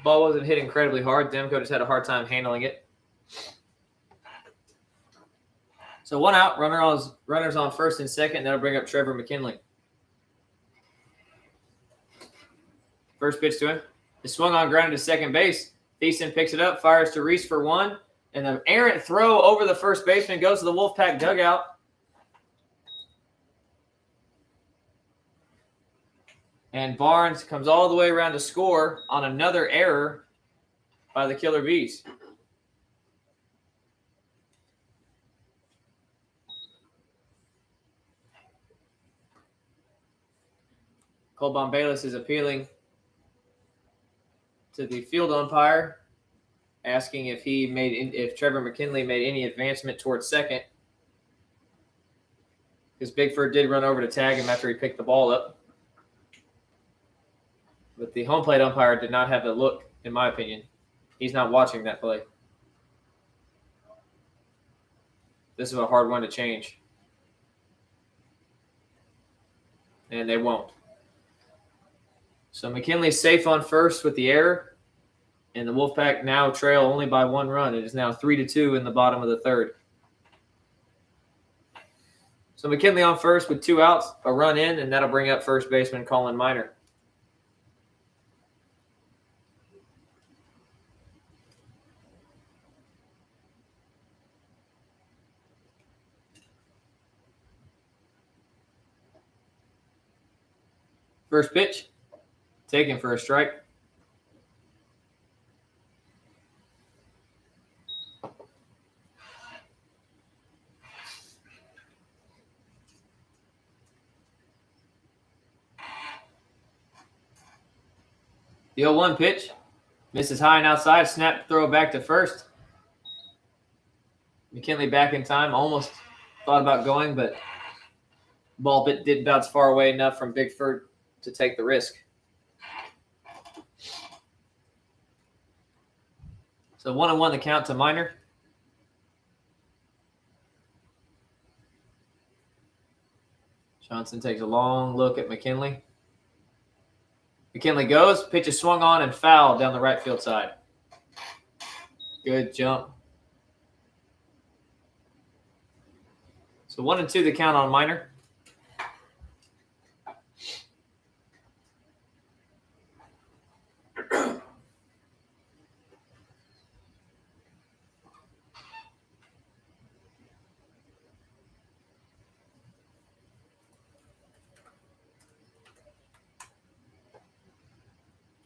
Ball wasn't hit incredibly hard. Demko just had a hard time handling it. So 1 out, runners on first and second. That'll bring up Trevor McKinley. First pitch to him. It swung on, grounded to second base. Thiessen picks it up, fires to Reese for 1. And an errant throw over the first baseman goes to the Wolfpac dugout. And Barnes comes all the way around to score on another error by the Killer Bees. Colbon Bayless is appealing to the field umpire, asking if Trevor McKinley made any advancement towards second. Because Bigford did run over to tag him after he picked the ball up. But the home plate umpire did not have a look, in my opinion. He's not watching that play. This is a hard one to change. And they won't. So McKinley's safe on first with the error. And the Wolfpack now trail only by 1 run. It is now 3-2 in the bottom of the third. So McKinley on first with 2 outs, a run in, and that'll bring up first baseman Colin Miner. First pitch, taken for a strike. The 0-1 pitch, misses high and outside, snap throw back to first. McKinley back in time, almost thought about going, but ball didn't bounce far away enough from Bigford to take the risk. So 1-1 the count to Miner. Johnson takes a long look at McKinley. McKinley goes, pitch is swung on and fouled down the right field side. Good jump. So 1-2 the count on Miner.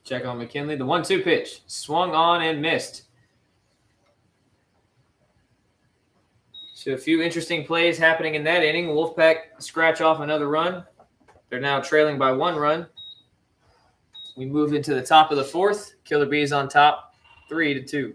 Check on McKinley. The 1-2 pitch. Swung on and missed. So a few interesting plays happening in that inning. Wolfpack scratch off another run. They're now trailing by 1 run. We move into the top of the fourth. Killer Bees on top, 3-2.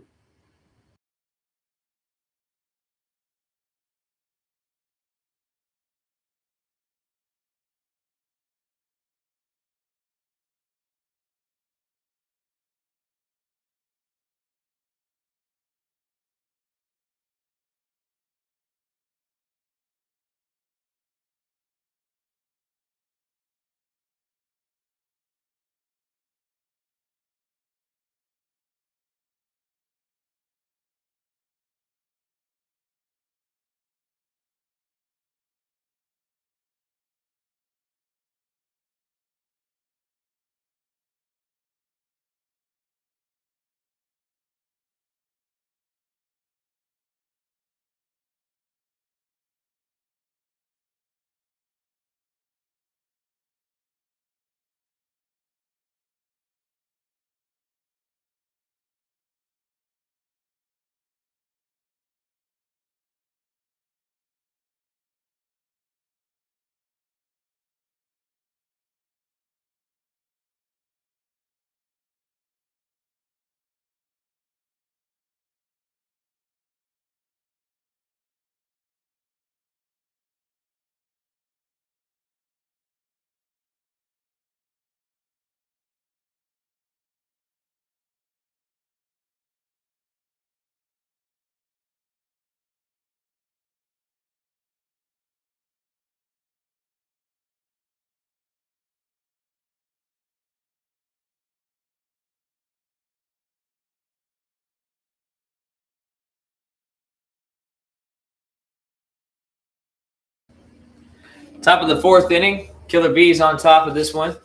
Top of the fourth inning, Killer Bees on top of this one,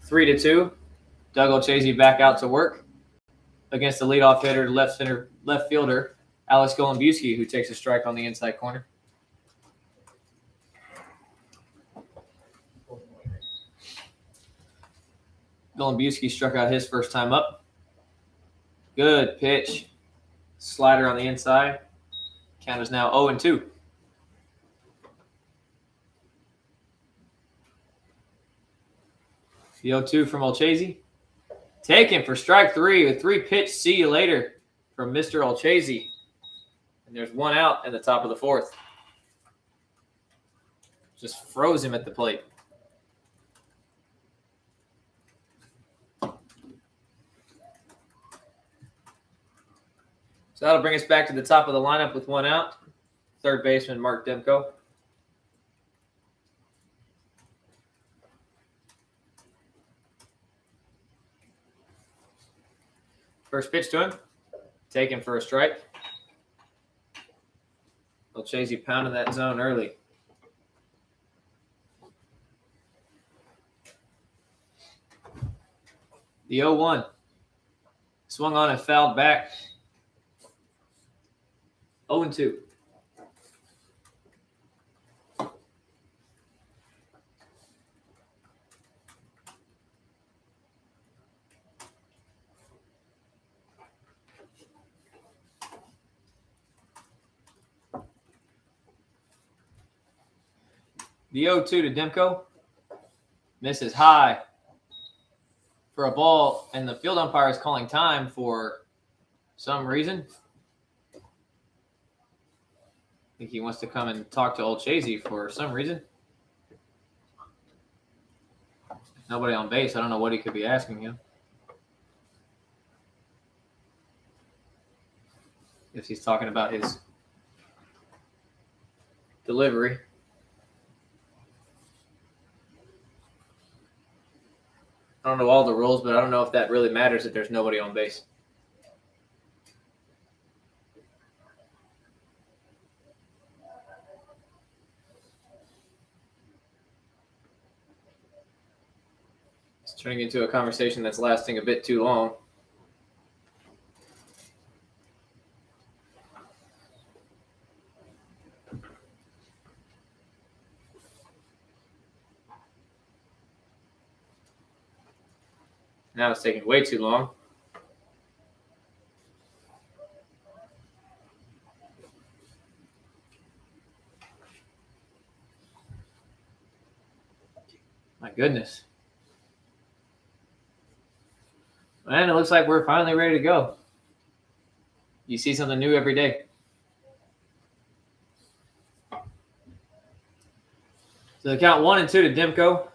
3-2. Doug Olchazy back out to work against the leadoff hitter, left fielder, Alex Golombuski, who takes a strike on the inside corner. Golombuski struck out his first time up. Good pitch. Slider on the inside. Count is now 0-2. The 0-2 from Olchazy. Taken for strike three. A 3-pitch see you later from Mr. Olchazy. And there's one out in the top of the fourth. Just froze him at the plate. So that'll bring us back to the top of the lineup with one out. Third baseman Mark Demko. First pitch to him. Taken for a strike. Olchazy pounding that zone early. The 0-1. Swung on and fouled back. 0-2. The 0-2 to Demko. Misses high for a ball, and the field umpire is calling time for some reason. I think he wants to come and talk to Olchazy for some reason. Nobody on base. I don't know what he could be asking him. If he's talking about his delivery. I don't know all the rules, but I don't know if that really matters if there's nobody on base. It's turning into a conversation that's lasting a bit too long. Now it's taking way too long. My goodness. And it looks like we're finally ready to go. You see something new every day. So the count 1-2 to Demko.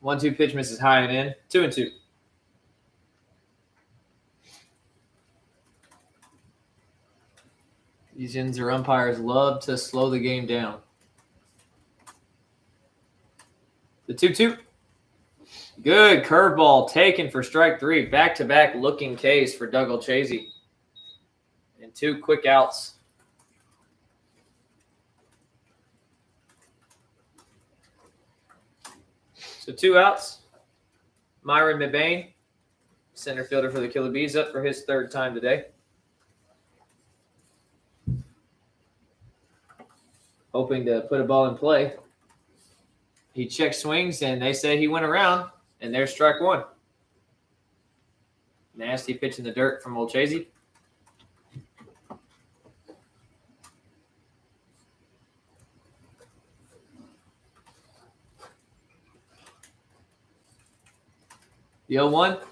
One-two pitch misses high and in. 2-2. These Yinzer umpires love to slow the game down. The 2-2. Good curveball taken for strike three. Back-to-back looking Ks for Doug Olchazy. And 2 quick outs. So 2 outs. Myron Mebane, center fielder for the Killer Bees, up for his third time today. Hoping to put a ball in play. He checked swings, and they say he went around, and there's strike one. Nasty pitch in the dirt from Olchazy. The 0-1.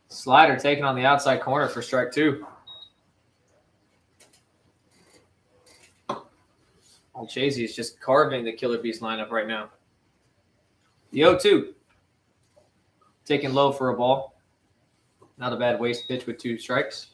Slider taken on the outside corner for strike two. Olchazy is just carving the Killer Bees lineup right now. The 0-2. Taken low for a ball. Not a bad waste pitch with 2 strikes.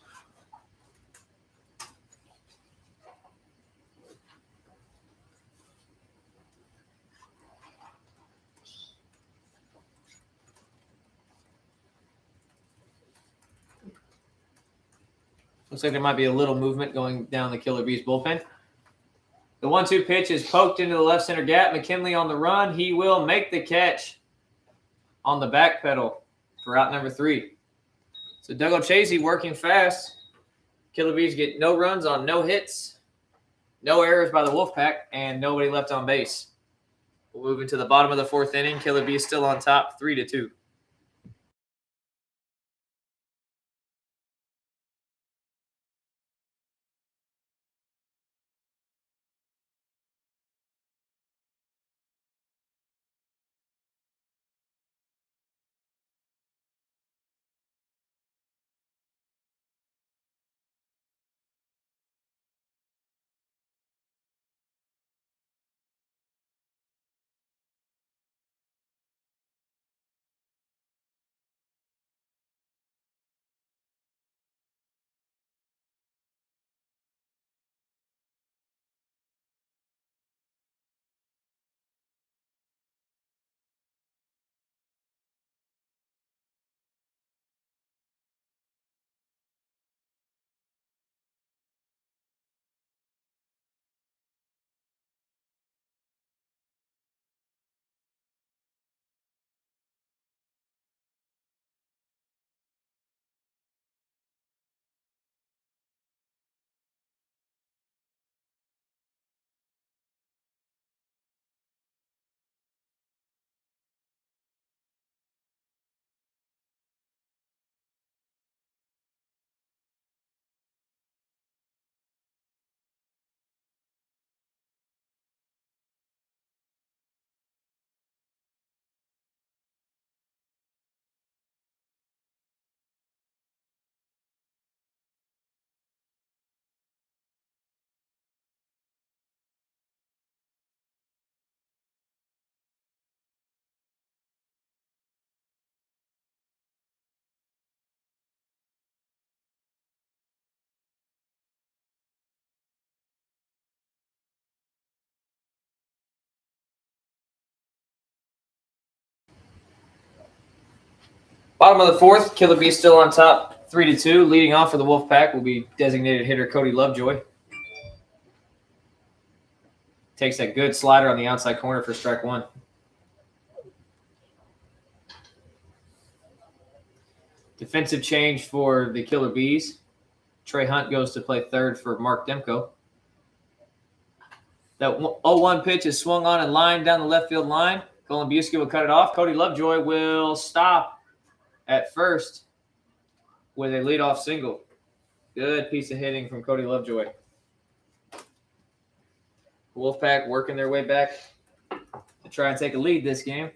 Looks like there might be a little movement going down the Killer Bees bullpen. The 1-2 pitch is poked into the left center gap. McKinley on the run. He will make the catch on the back pedal for out number 3. So Doug O'Chasey working fast. Killer Bees get no runs on no hits, no errors by the Wolfpac, and nobody left on base. We'll move into the bottom of the 4th inning. Killer Bees still on top, 3-2. Bottom of the 4th, Killer Bees still on top, 3-2. Leading off for the Wolfpac will be designated hitter Cody Lovejoy. Takes that good slider on the outside corner for strike 1. Defensive change for the Killer Bees. Trey Hunt goes to play 3rd for Mark Demko. That 0-1 pitch is swung on and lined down the left field line. Colin Busky will cut it off. Cody Lovejoy will stop at 1st with a leadoff single. Good piece of hitting from Cody Lovejoy. Wolfpac working their way back to try and take a lead this game.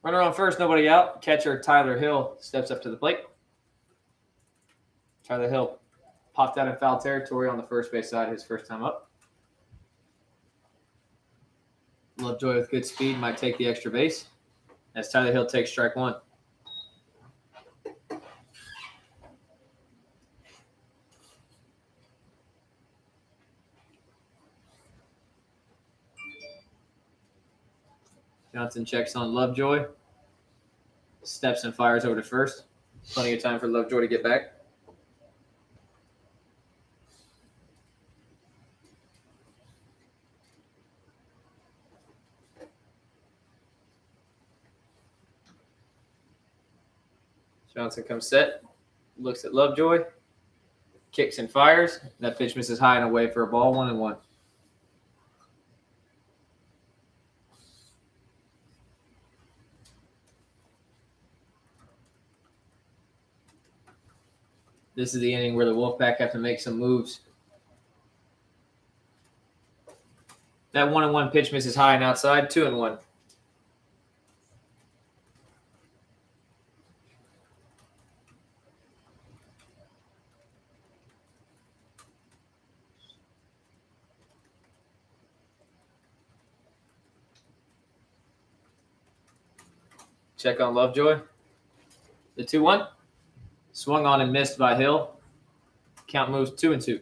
Runner on first, nobody out. Catcher Tyler Hill steps up to the plate. Tyler Hill popped out in foul territory on the first base side his first time up. Lovejoy with good speed might take the extra base as Tyler Hill takes strike 1. Johnson checks on Lovejoy. Steps and fires over to first. Plenty of time for Lovejoy to get back. Johnson comes set. Looks at Lovejoy. Kicks and fires. That pitch misses high and away for a ball, 1-1. This is the inning where the Wolfpac have to make some moves. That 1-1 pitch misses high and outside, 2-1. Check on Lovejoy. The 2-1. Swung on and missed by Hill. Count moves 2-2.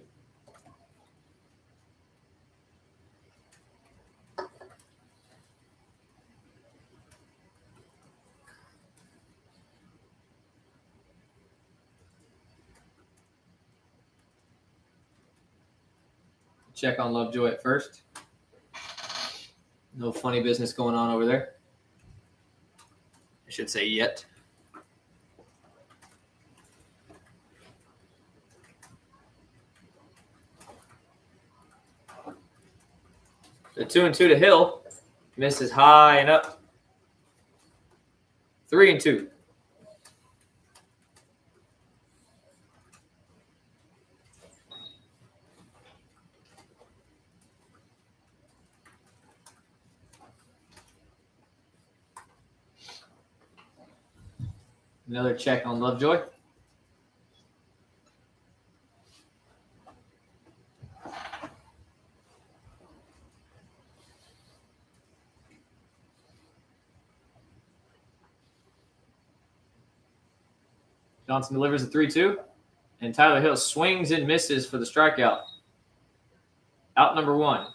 Check on Lovejoy at first. No funny business going on over there. I should say yet. The 2-2 to Hill. Misses high and up. 3-2. Another check on Lovejoy. Johnson delivers a 3-2, and Tyler Hill swings and misses for the strikeout. Out number 1.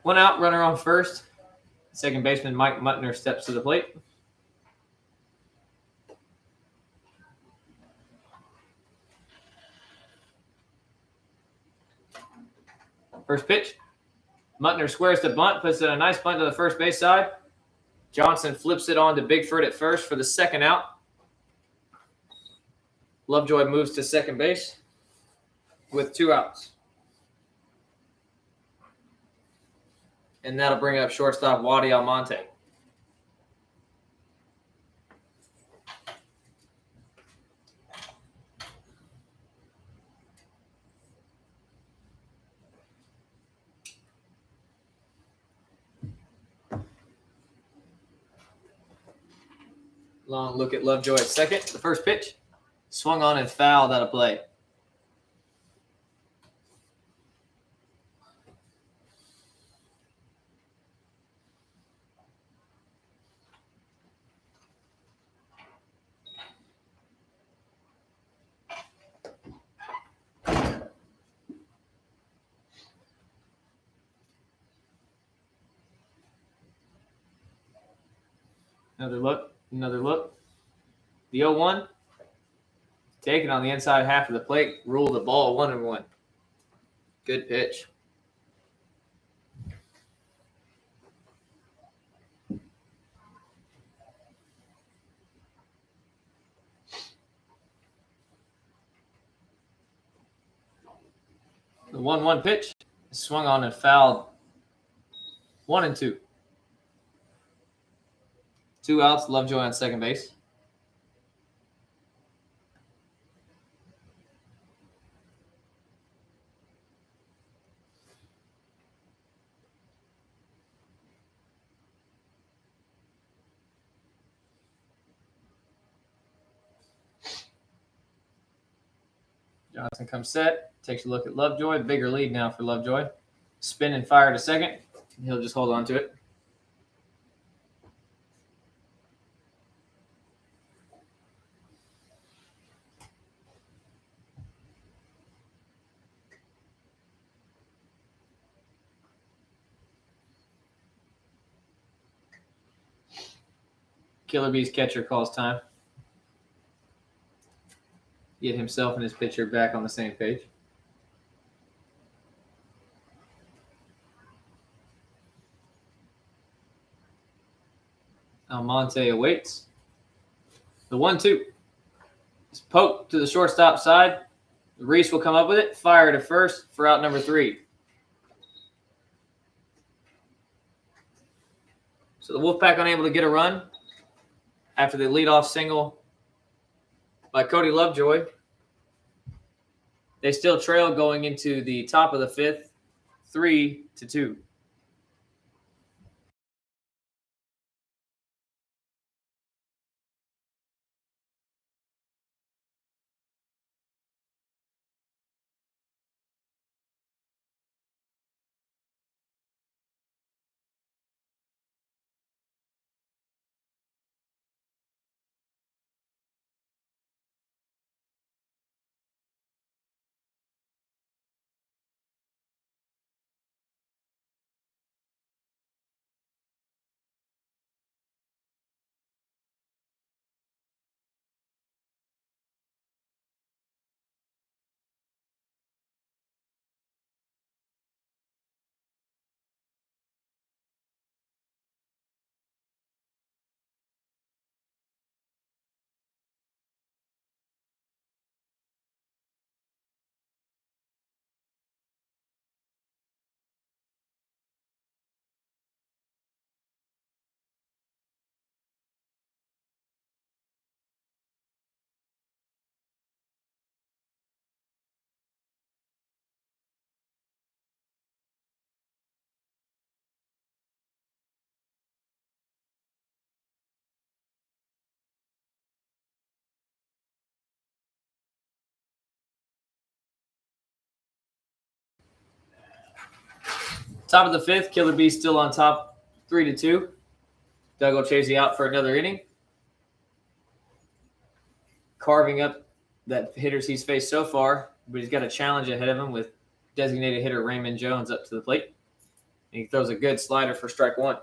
One out, runner on first. Second baseman Mike Muttner steps to the plate. First pitch. Muttner squares the bunt, puts it a nice bunt to the first base side. Johnson flips it on to Bigford at first for the second out. Lovejoy moves to second base with 2 outs. And that'll bring up shortstop Wadi Almonte. Long look at Lovejoy at second. The first pitch swung on and fouled out of play. Another look. The 0-1. Taken on the inside half of the plate. Rule the ball 1-1. Good pitch. The 1-1 pitch swung on and fouled. 1-2. 2 outs. Lovejoy on second base. Johnson comes set, takes a look at Lovejoy. Bigger lead now for Lovejoy. Spin and fire to second. He'll just hold on to it. Killer Bees catcher calls time. Get himself and his pitcher back on the same page. Almonte awaits. The 1-2 is poked to the shortstop side. Reese will come up with it. Fire to first for out number 3. So the Wolfpac unable to get a run after the leadoff single by Cody Lovejoy. They still trail going into the top of the 5th, 3-2. Top of the fifth, Killer Bees still on top, 3-2. Doug Olchese out for another inning. Carving up that hitters he's faced so far, but he's got a challenge ahead of him with designated hitter Raymond Jones up to the plate. And he throws a good slider for strike one.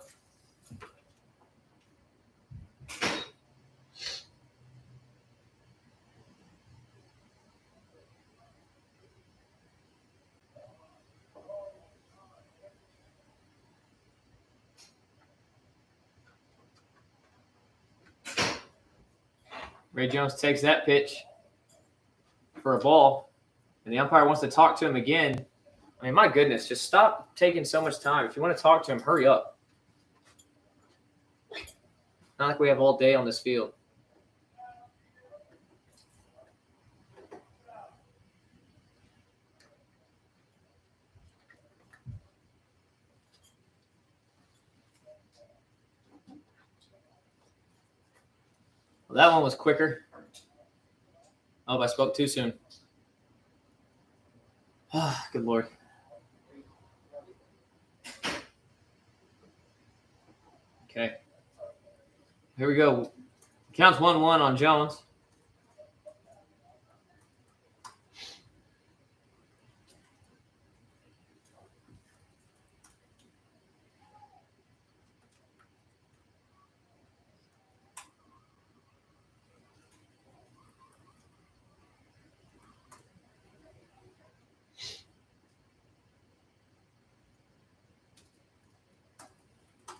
Ray Jones takes that pitch for a ball, and the umpire wants to talk to him again. I mean, my goodness, just stop taking so much time. If you want to talk to him, hurry up. Not like we have all day on this field. Well, that one was quicker. Oh, I spoke too soon. Ah, good Lord. Okay. Here we go. Counts 1-1 on Jones.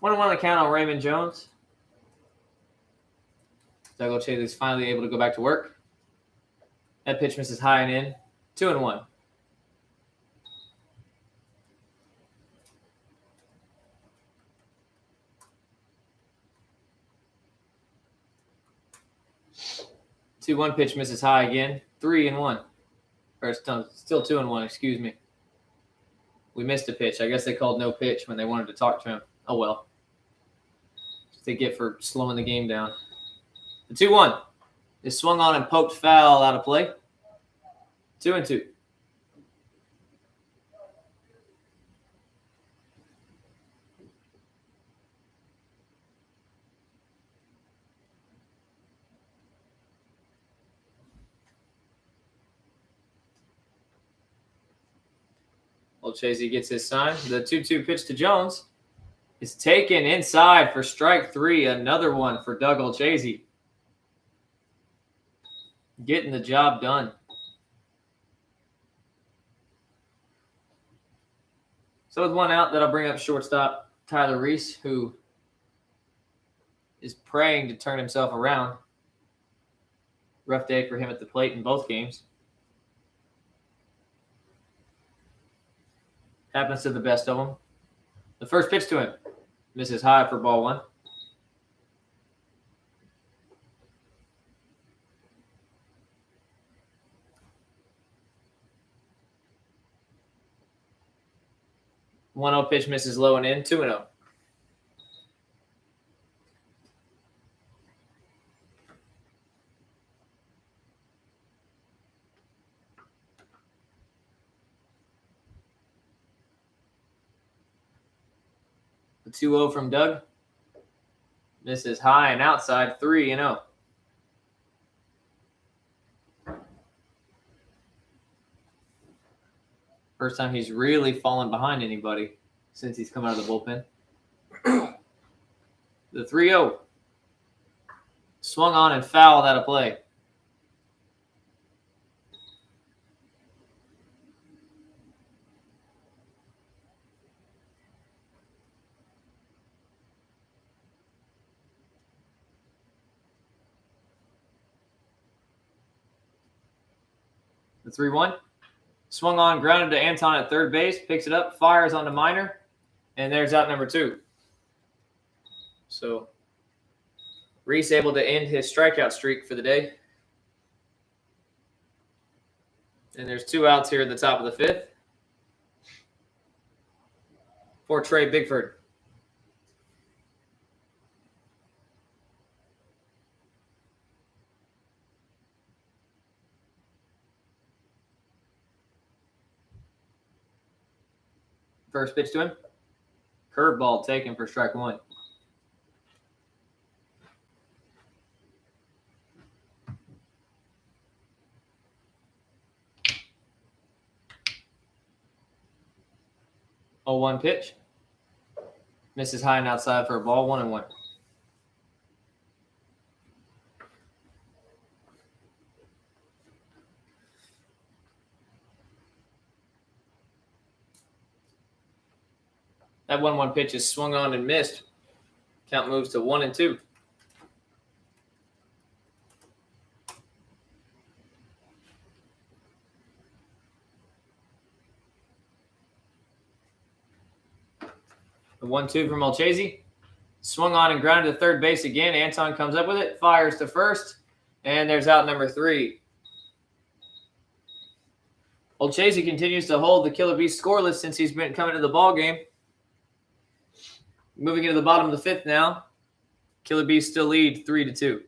One on the count on Raymond Jones. Doug Olchese is finally able to go back to work. That pitch misses high and in. 2-1. Two-one pitch misses high again. 3-1. Or still 2-1. Excuse me. We missed a pitch. I guess they called no pitch when they wanted to talk to him. Oh well. They get for slowing the game down. The 2-1 is swung on and poked foul out of play. 2-2. Olchese gets his sign. The 2-2 pitch to Jones is taken inside for strike three. Another one for Doug Olchese. Getting the job done. So with one out, that'll bring up shortstop Tyler Reese, who is praying to turn himself around. Rough day for him at the plate in both games. Happens to the best of them. The first pitch to him misses high for ball one. One 0 pitch misses low and in. 2-0. The 2-0 from Doug. Misses high and outside. 3-0. First time he's really fallen behind anybody since he's come out of the bullpen. The 3-0. Swung on and fouled out of play. The 3-1. Swung on, grounded to Anton at third base, picks it up, fires onto Minor, and there's out number 2. So Reese able to end his strikeout streak for the day. And there's 2 outs here at the top of the 5th for Trey Bigford. First pitch to him Curveball taken for strike one. Oh, 1 pitch. Misses high and outside for a ball, 1-1. That 1-1 pitch is swung on and missed. Count moves to 1-2. The 1-2 from Olchese. Swung on and grounded to third base again. Anton comes up with it, fires to first, and there's out number 3. Olchese continues to hold the Killer Bees scoreless since he's been coming to the ball game. Moving into the bottom of the 5th now. Killer Bees still lead 3-2.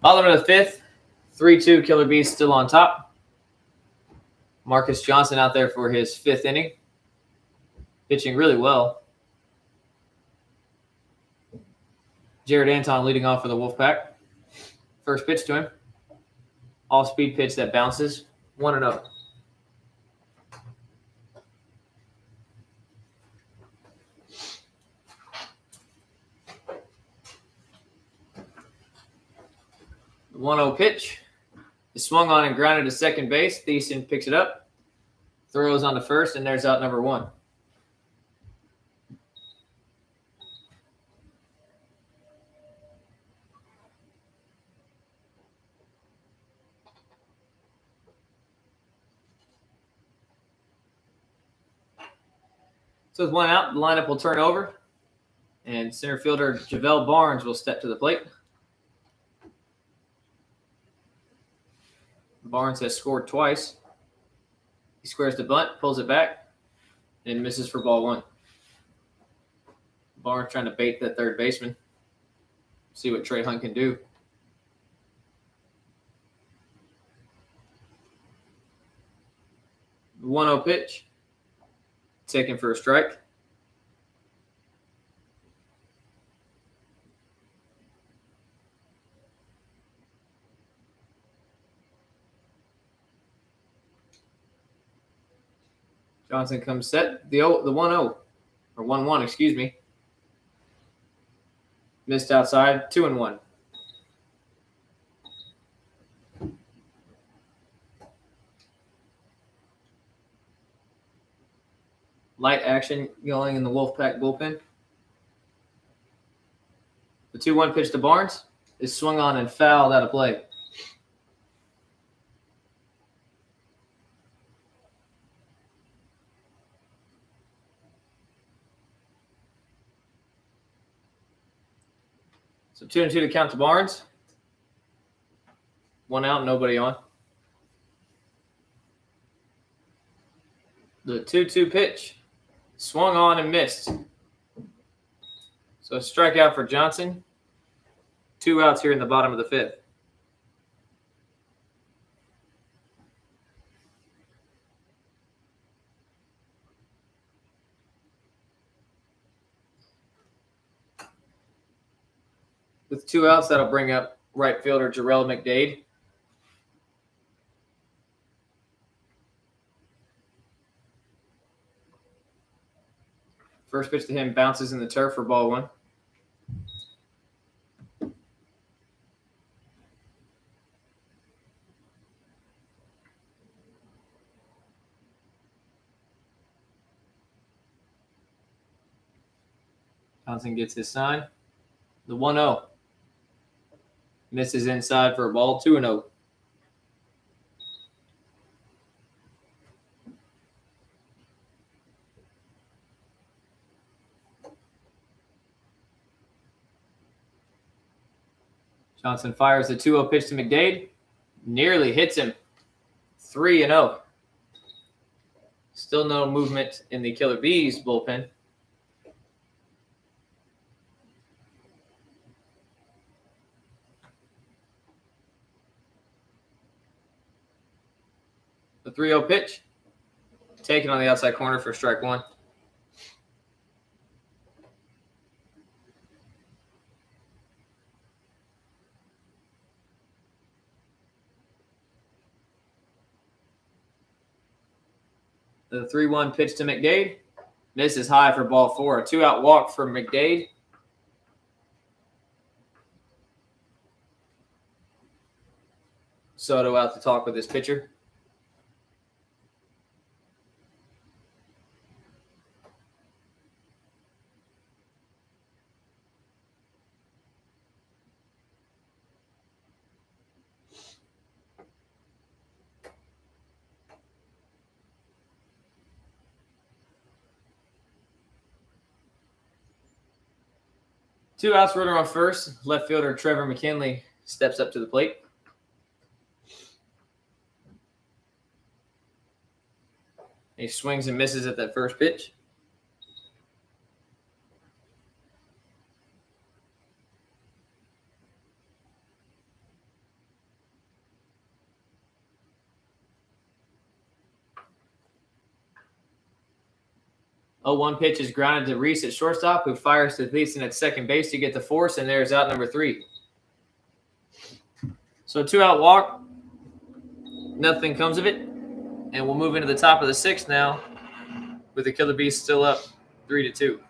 Bottom of the 5th, 3-2, Killer Bees still on top. Marcus Johnson out there for his 5th inning. Pitching really well. Jared Anton leading off for the Wolfpac. First pitch to him. Off-speed pitch that bounces. 1-0. The 1-0 pitch is swung on and grounded to second base. Thiessen picks it up, throws on to first, and there's out number 1. So with 1 out, the lineup will turn over, and center fielder Javelle Barnes will step to the plate. Barnes has scored twice. He squares the bunt, pulls it back, and misses for ball 1. Barnes trying to bait the third baseman. See what Trey Hunt can do. The 1-0 pitch. Taken for a strike. Johnson comes set. The 1-0, or 1-1, excuse me. Missed outside, 2-1. Light action going in the Wolfpac bullpen. The 2-1 pitch to Barnes is swung on and fouled out of play. So 2-2 to count to Barnes. 1 out, nobody on. The 2-2 pitch. Swung on and missed. So a strikeout for Johnson. 2 outs here in the bottom of the 5th. With 2 outs, that'll bring up right fielder Jarrell McDade. First pitch to him bounces in the turf for ball 1. Johnson gets his sign. The 1-0. Misses inside for a ball, 2-0. Johnson fires the 2-0 pitch to McDade. Nearly hits him. 3-0. Still no movement in the Killer Bees bullpen. The 3-0 pitch. Taken on the outside corner for strike 1. The 3-1 pitch to McDade. Misses high for ball 4. A 2-out walk for McDade. Soto out to talk with his pitcher. Two outs, runner on first. Left fielder Trevor McKinley steps up to the plate. He swings and misses at that first pitch. Oh, 1 pitch is grounded to Reese at shortstop, who fires to Thiessen at second base to get the force, and there's out number 3. So 2-out walk. Nothing comes of it. And we'll move into the top of the 6th now with the Killer Bees still up 3-2.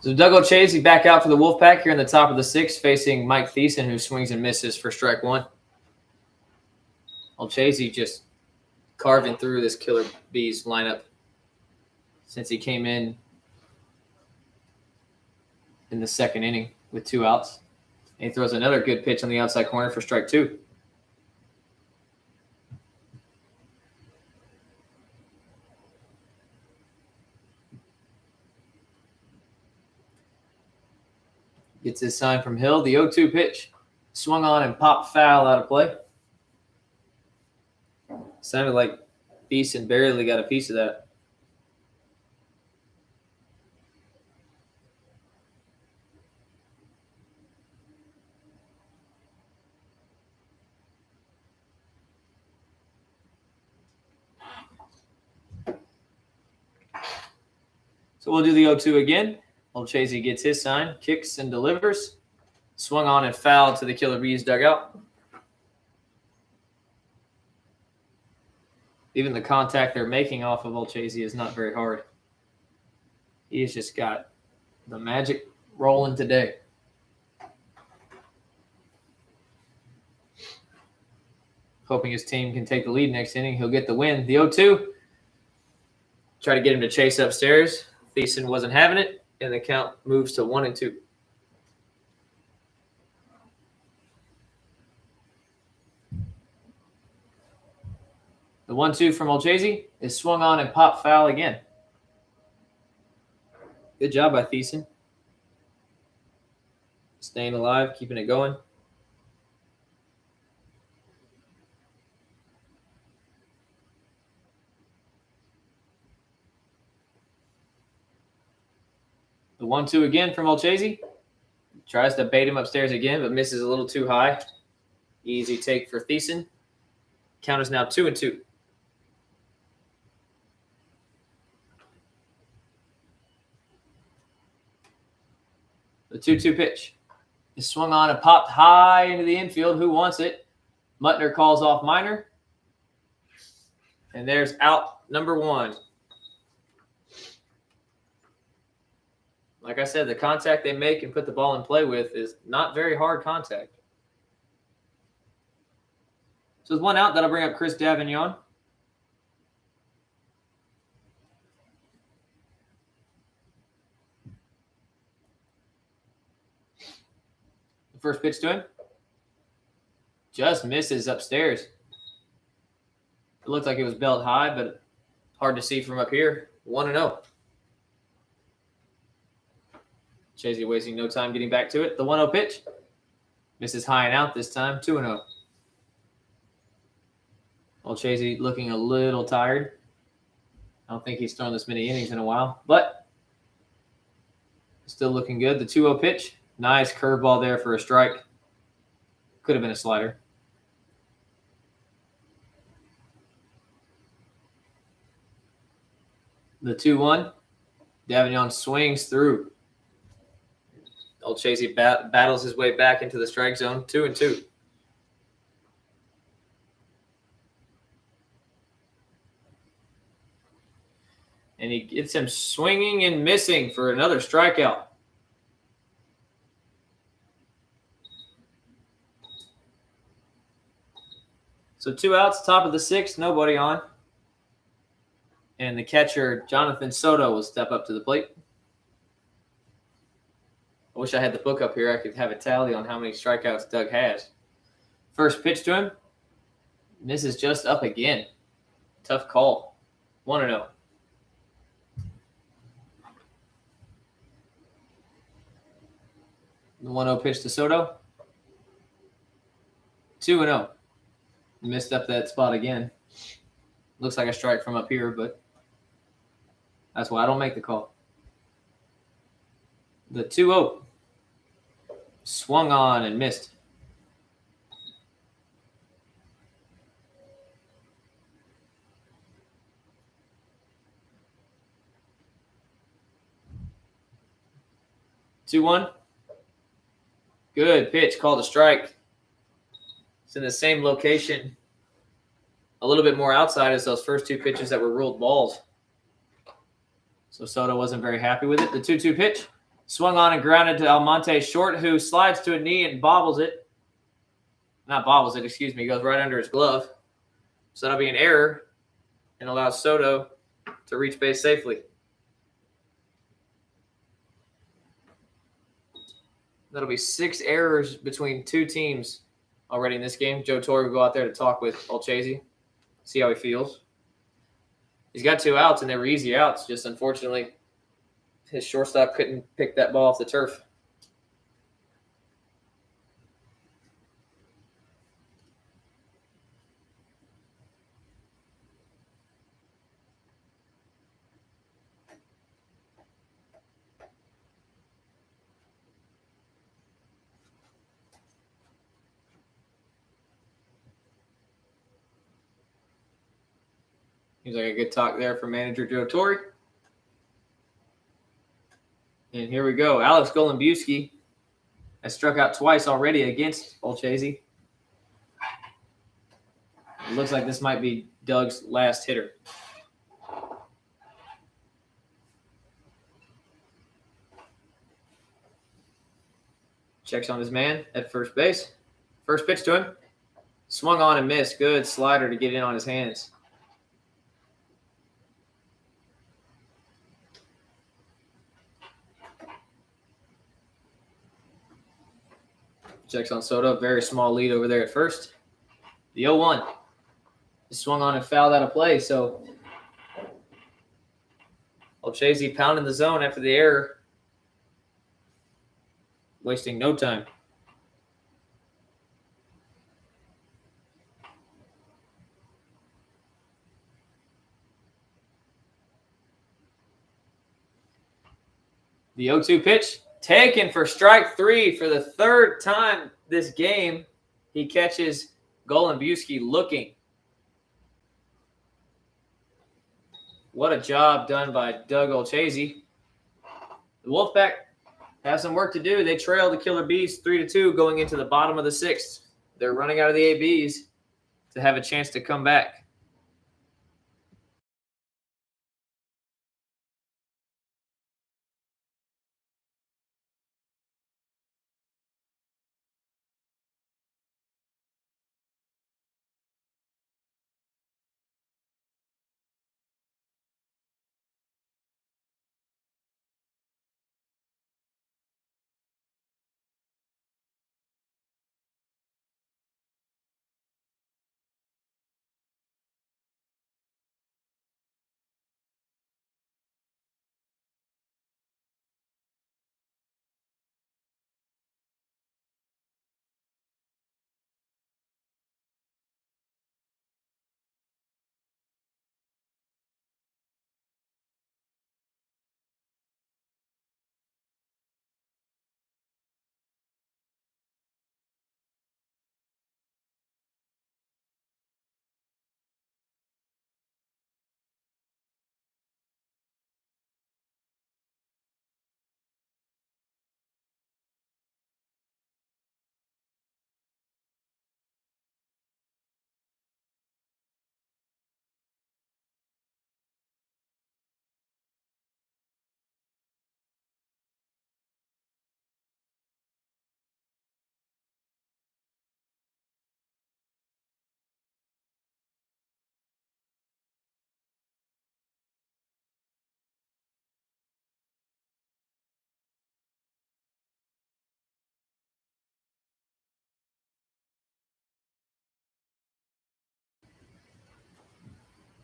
So Doug Olchese back out for the Wolfpac here in the top of the sixth, facing Mike Thiessen, who swings and misses for strike one. Olchese just carving through this Killer Bees lineup since he came in the second inning with 2 outs. And he throws another good pitch on the outside corner for strike two. Gets his sign from Hill. The 0-2 pitch. Swung on and popped foul out of play. Sounded like Thiessen barely got a piece of that. So we'll do the 0-2 again. Olchese gets his sign, kicks and delivers. Swung on and fouled to the Killer Bees dugout. Even the contact they're making off of Olchese is not very hard. He's just got the magic rolling today. Hoping his team can take the lead next inning. He'll get the win. The 0-2. Try to get him to chase upstairs. Thiessen wasn't having it, and the count moves to 1-2. The 1-2 from Olchese is swung on and popped foul again. Good job by Thiessen. Staying alive, keeping it going. The 1-2 again from Olchese. Tries to bait him upstairs again, but misses a little too high. Easy take for Thiessen. Count is now 2-2. The 2-2 pitch is swung on and popped high into the infield. Who wants it? Muttner calls off Minor. And there's out number one. Like I said, the contact they make and put the ball in play with is not very hard contact. So with 1 out, that'll bring up Chris Davignon. The first pitch to him just misses upstairs. It looked like it was belt high, but hard to see from up here. 1-0. Chasey wasting no time getting back to it. The 1-0 pitch misses high and out this time. 2-0. Olchese looking a little tired. I don't think he's thrown this many innings in a while, but still looking good. The 2-0 pitch. Nice curveball there for a strike. Could have been a slider. The 2-1. Davignon swings through. Olchese battles his way back into the strike zone. 2-2. And he gets him swinging and missing for another strikeout. So 2 outs, top of the sixth, nobody on. And the catcher, Jonathan Soto, will step up to the plate. I wish I had the book up here. I could have a tally on how many strikeouts Doug has. First pitch to him. Misses just up again. Tough call. 1-0. The 1-0 pitch to Soto. 2-0. Missed up that spot again. Looks like a strike from up here, but that's why I don't make the call. The 2-0. Swung on and missed. Two one. Good pitch, called a strike. It's in the same location, a little bit more outside as those first 2 pitches that were ruled balls. So Soto wasn't very happy with it. The 2-2 pitch, Swung on and grounded to Almonte Short, who slides to a knee and bobbles it. Not bobbles it, excuse me. Goes right under his glove. So that'll be an error and allows Soto to reach base safely. That'll be 6 errors between 2 teams already in this game. Joe Torre will go out there to talk with Olchese, see how he feels. He's got 2 outs, and they were easy outs. Just unfortunately, his shortstop couldn't pick that ball off the turf. Seems like a good talk there from manager Joe Torre. And here we go. Alex Golombiewski has struck out twice already against Olchese. It looks like this might be Doug's last hitter. Checks on his man at first base. First pitch to him. Swung on and missed. Good slider to get in on his hands. Checks on Soto. Very small lead over there at first. The 0-1. He swung on and fouled out of play. So Olchese pounding the zone after the error. Wasting no time. The 0-2 pitch. Taken for strike 3 for the 3rd time this game. He catches Golombiewski looking. What a job done by Doug Olchese. The Wolfpac have some work to do. They trail the Killer Bees 3-2 going into the bottom of the 6th. They're running out of the ABs to have a chance to come back.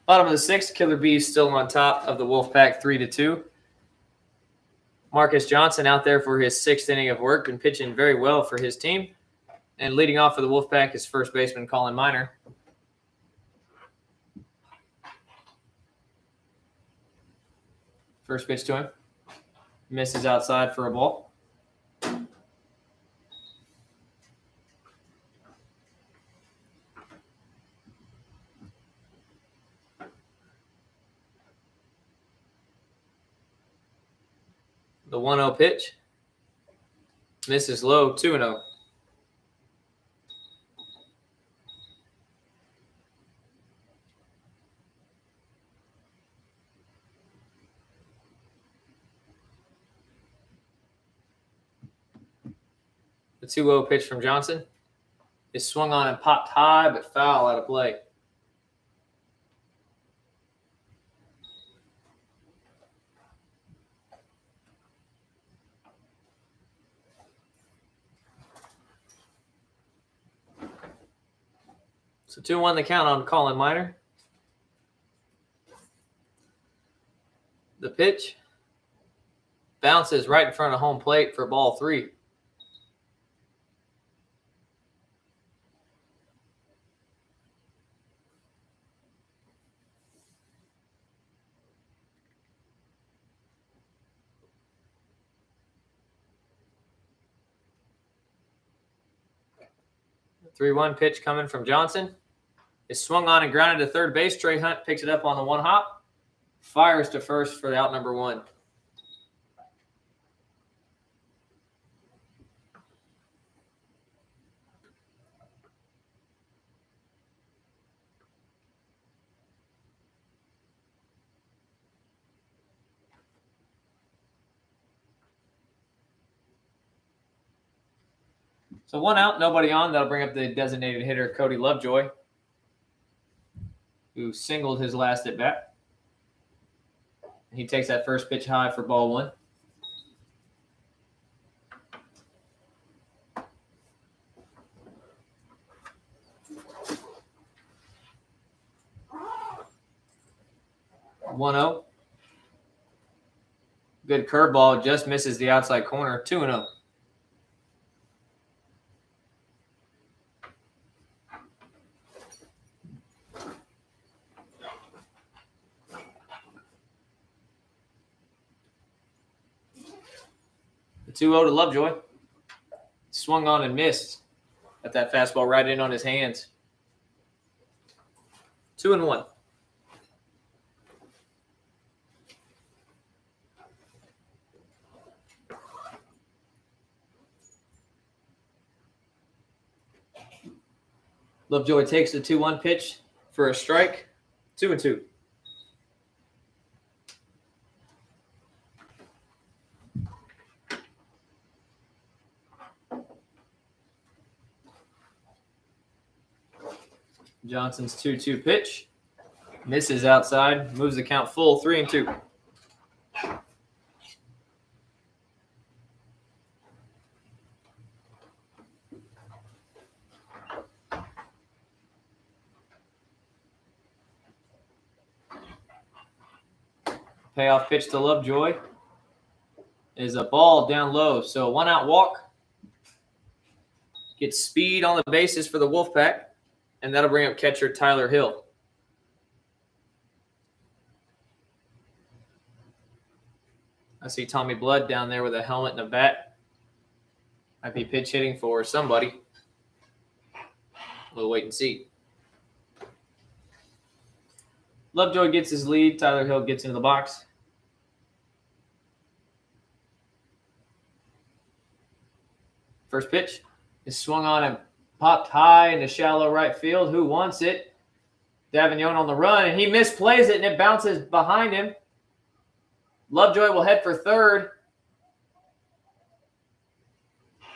Bottom of the 6th, Killer Bees still on top of the Wolfpac 3-2. Marcus Johnson out there for his 6th inning of work and pitching very well for his team. And leading off for the Wolfpac is first baseman Colin Miner. First pitch to him. Misses outside for a ball. The 1-0 pitch. Misses low, 2-0. The 2-0 pitch from Johnson is swung on and popped high, but foul out of play. So 2-1 the count on Colin Miner. The pitch bounces right in front of home plate for ball 3. The 3-1 pitch coming from Johnson is swung on and grounded to third base. Trey Hunt picks it up on the 1-hop, fires to first for out number 1. So 1 out, nobody on. That'll bring up the designated hitter, Cody Lovejoy, who singled his last at bat. He takes that first pitch high for ball 1. One 0. Good curveball, just misses the outside corner. 2-0. The 2-0 to Lovejoy. Swung on and missed. Got that fastball right in on his hands. 2-1. Lovejoy takes the 2-1 pitch for a strike. 2-2. Johnson's 2-2 pitch misses outside, moves the count full. 3-2. Payoff pitch to Lovejoy is a ball down low. So 1 out walk. Gets speed on the bases for the Wolfpac, and that'll bring up catcher Tyler Hill. I see Tommy Blood down there with a helmet and a bat. Might be pitch hitting for somebody. We'll wait and see. Lovejoy gets his lead. Tyler Hill gets into the box. First pitch is swung on and popped high into shallow right field. Who wants it? Davignon on the run, and he misplays it, and it bounces behind him. Lovejoy will head for third.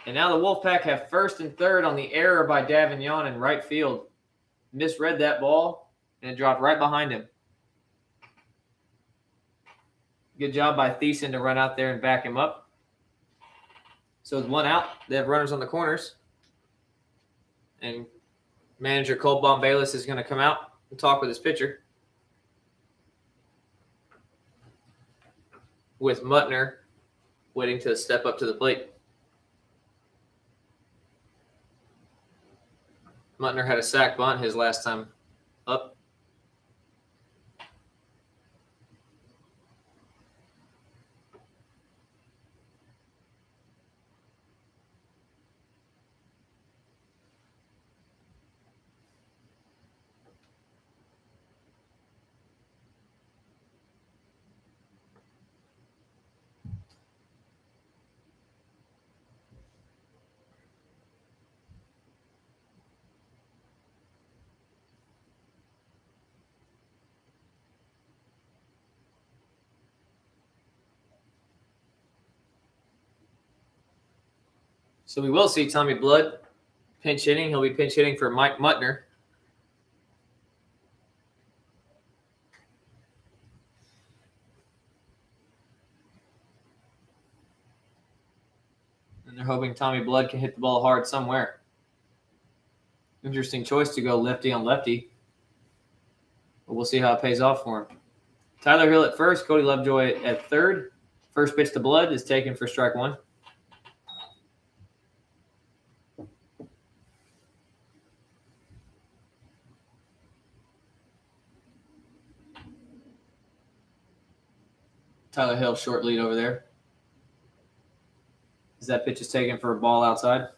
And now the Wolfpac have first and third on the error by Davignon in right field. Misread that ball, and it dropped right behind him. Good job by Thiessen to run out there and back him up. So it's 1 out. They have runners on the corners. And manager Cole Bayless is going to come out and talk with his pitcher. With Muttner waiting to step up to the plate. Muttner had a sac bunt his last time up. So we will see Tommy Blood pinch hitting. He'll be pinch hitting for Mike Muttner. And they're hoping Tommy Blood can hit the ball hard somewhere. Interesting choice to go lefty on lefty. But we'll see how it pays off for him. Tyler Hill at first, Cody Lovejoy at third. First pitch to Blood is taken for strike one. Tyler Hill short lead over there. As that pitch is taken for a ball outside.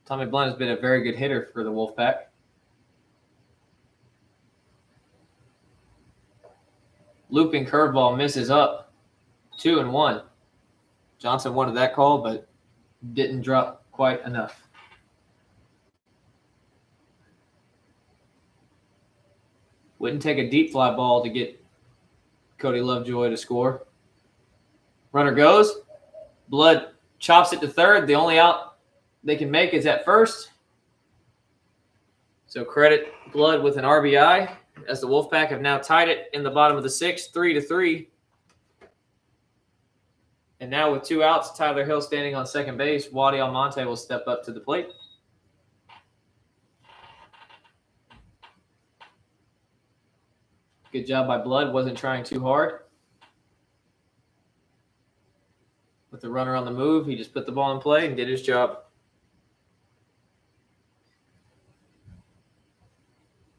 Tommy Blunt has been a very good hitter for the Wolfpac. Looping curveball misses up. 2-1. Johnson wanted that call, but didn't drop quite enough. Wouldn't take a deep fly ball to get Cody Lovejoy to score. Runner goes. Blood chops it to third. The only out they can make is at first. So credit Blood with an RBI as the Wolfpac have now tied it in the bottom of the sixth, 3-3. And now with two outs, Tyler Hill standing on second base. Wadi Almonte will step up to the plate. Good job by Blood. Wasn't trying too hard. With the runner on the move, he just put the ball in play and did his job.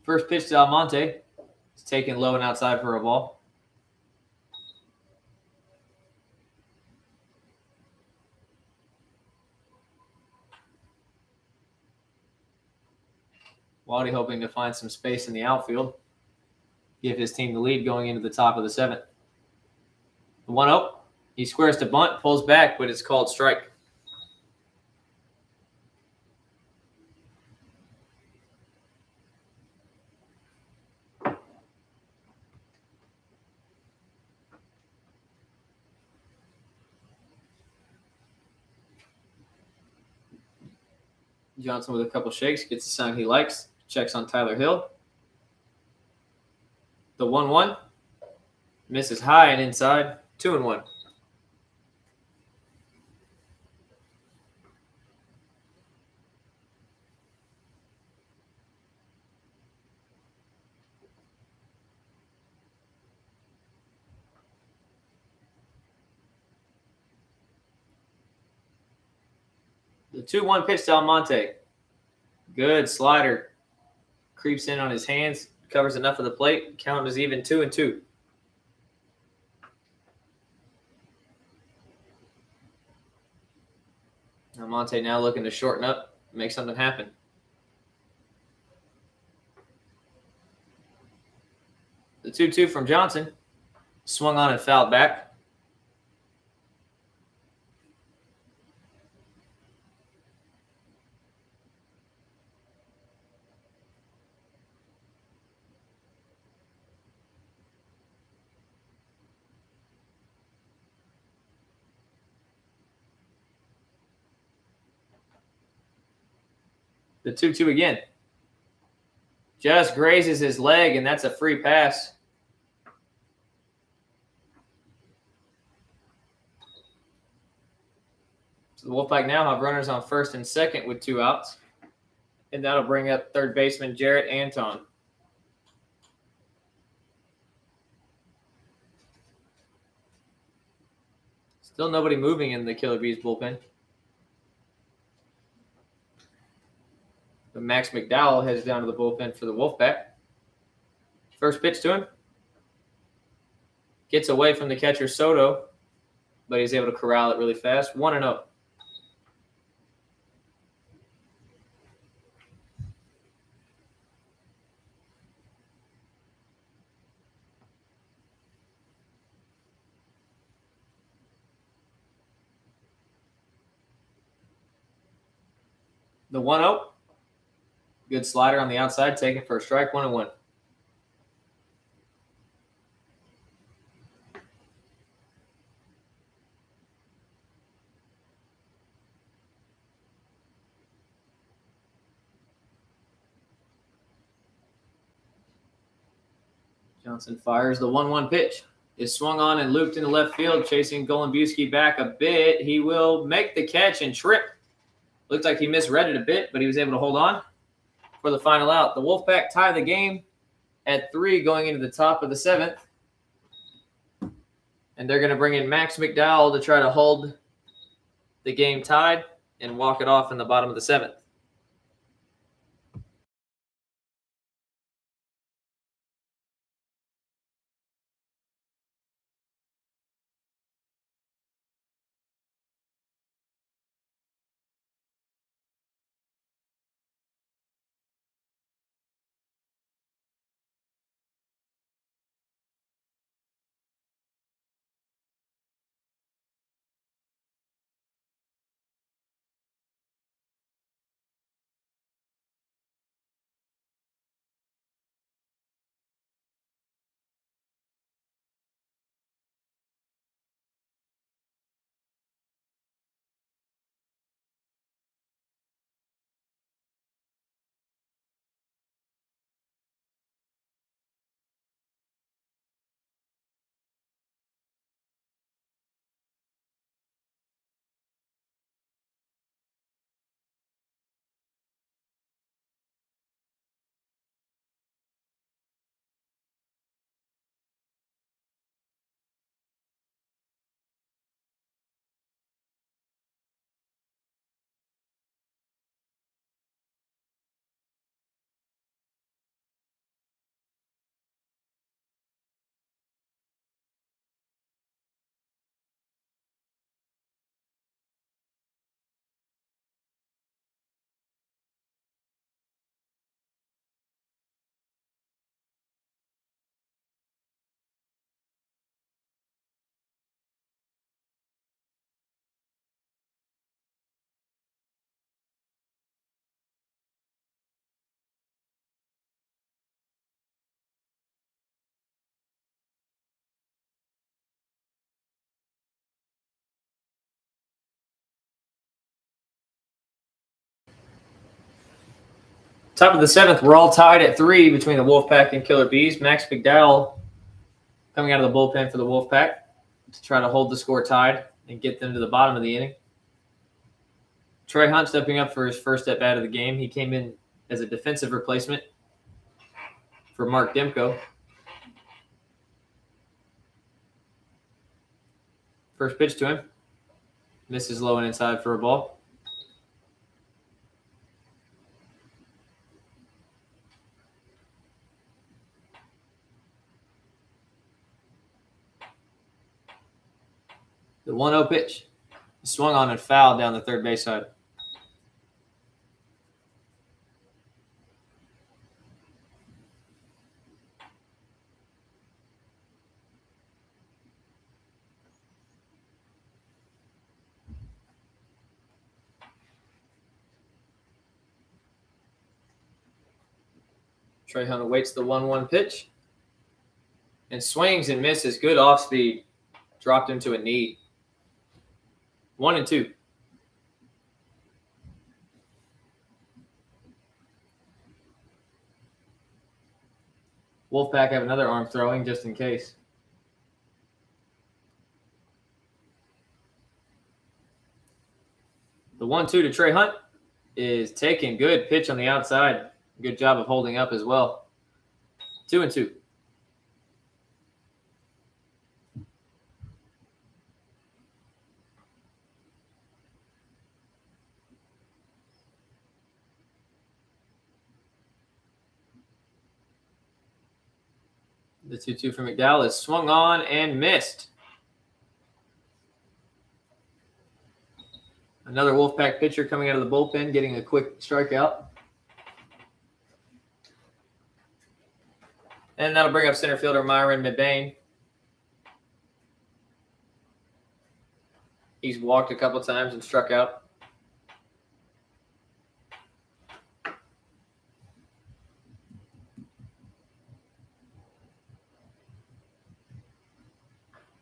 First pitch to Almonte. It's taken low and outside for a ball. Wadi hoping to find some space in the outfield. Give his team the lead going into the top of the seventh. The 1-0. He squares to bunt, pulls back, but it's called strike. Johnson with a couple shakes, gets the sign he likes, checks on Tyler Hill. The 1-1 misses high and inside, 2-1. The 2-1 pitch to Almonte. Good slider. Creeps in on his hands, covers enough of the plate. Count is even 2-2. Almonte now looking to shorten up, make something happen. The 2-2 from Johnson. Swung on and fouled back. The 2-2 again. Just grazes his leg, and that's a free pass. So the Wolfpac now have runners on first and second with two outs. And that'll bring up third baseman Jarrett Anton. Still nobody moving in the Killer Bees bullpen. But Max McDowell heads down to the bullpen for the Wolfpac. First pitch to him. Gets away from the catcher Soto, but he's able to corral it really fast. 1-0. The 1-0. Good slider on the outside, taken for a strike, 1-1. Johnson fires the 1-1 pitch. Is swung on and looped into left field, chasing Golombiewski back a bit. He will make the catch and trip. Looked like he misread it a bit, but he was able to hold on for the final out. The Wolfpac tie the game at 3 going into the top of the 7th. And they're going to bring in Max McDowell to try to hold the game tied and walk it off in the bottom of the 7th. Top of the 7th, we're all tied at 3 between the Wolfpac and Killer Bees. Max McDowell coming out of the bullpen for the Wolfpac to try to hold the score tied and get them to the bottom of the inning. Trey Hunt stepping up for his first at-bat of the game. He came in as a defensive replacement for Mark Demko. First pitch to him. Misses low and inside for a ball. The 1-0 pitch. Swung on and fouled down the third base side. Trey Hunt awaits the 1-1 pitch and swings and misses. Good off speed. Dropped him to a knee. 1-2. Wolfpac have another arm throwing just in case. The 1-2 to Trey Hunt is taken. Good pitch on the outside. Good job of holding up as well. 2-2. The 2-2 from McDowell is swung on and missed. Another Wolfpac pitcher coming out of the bullpen, getting a quick strikeout. And that'll bring up center fielder Myron McBain. He's walked a couple times and struck out.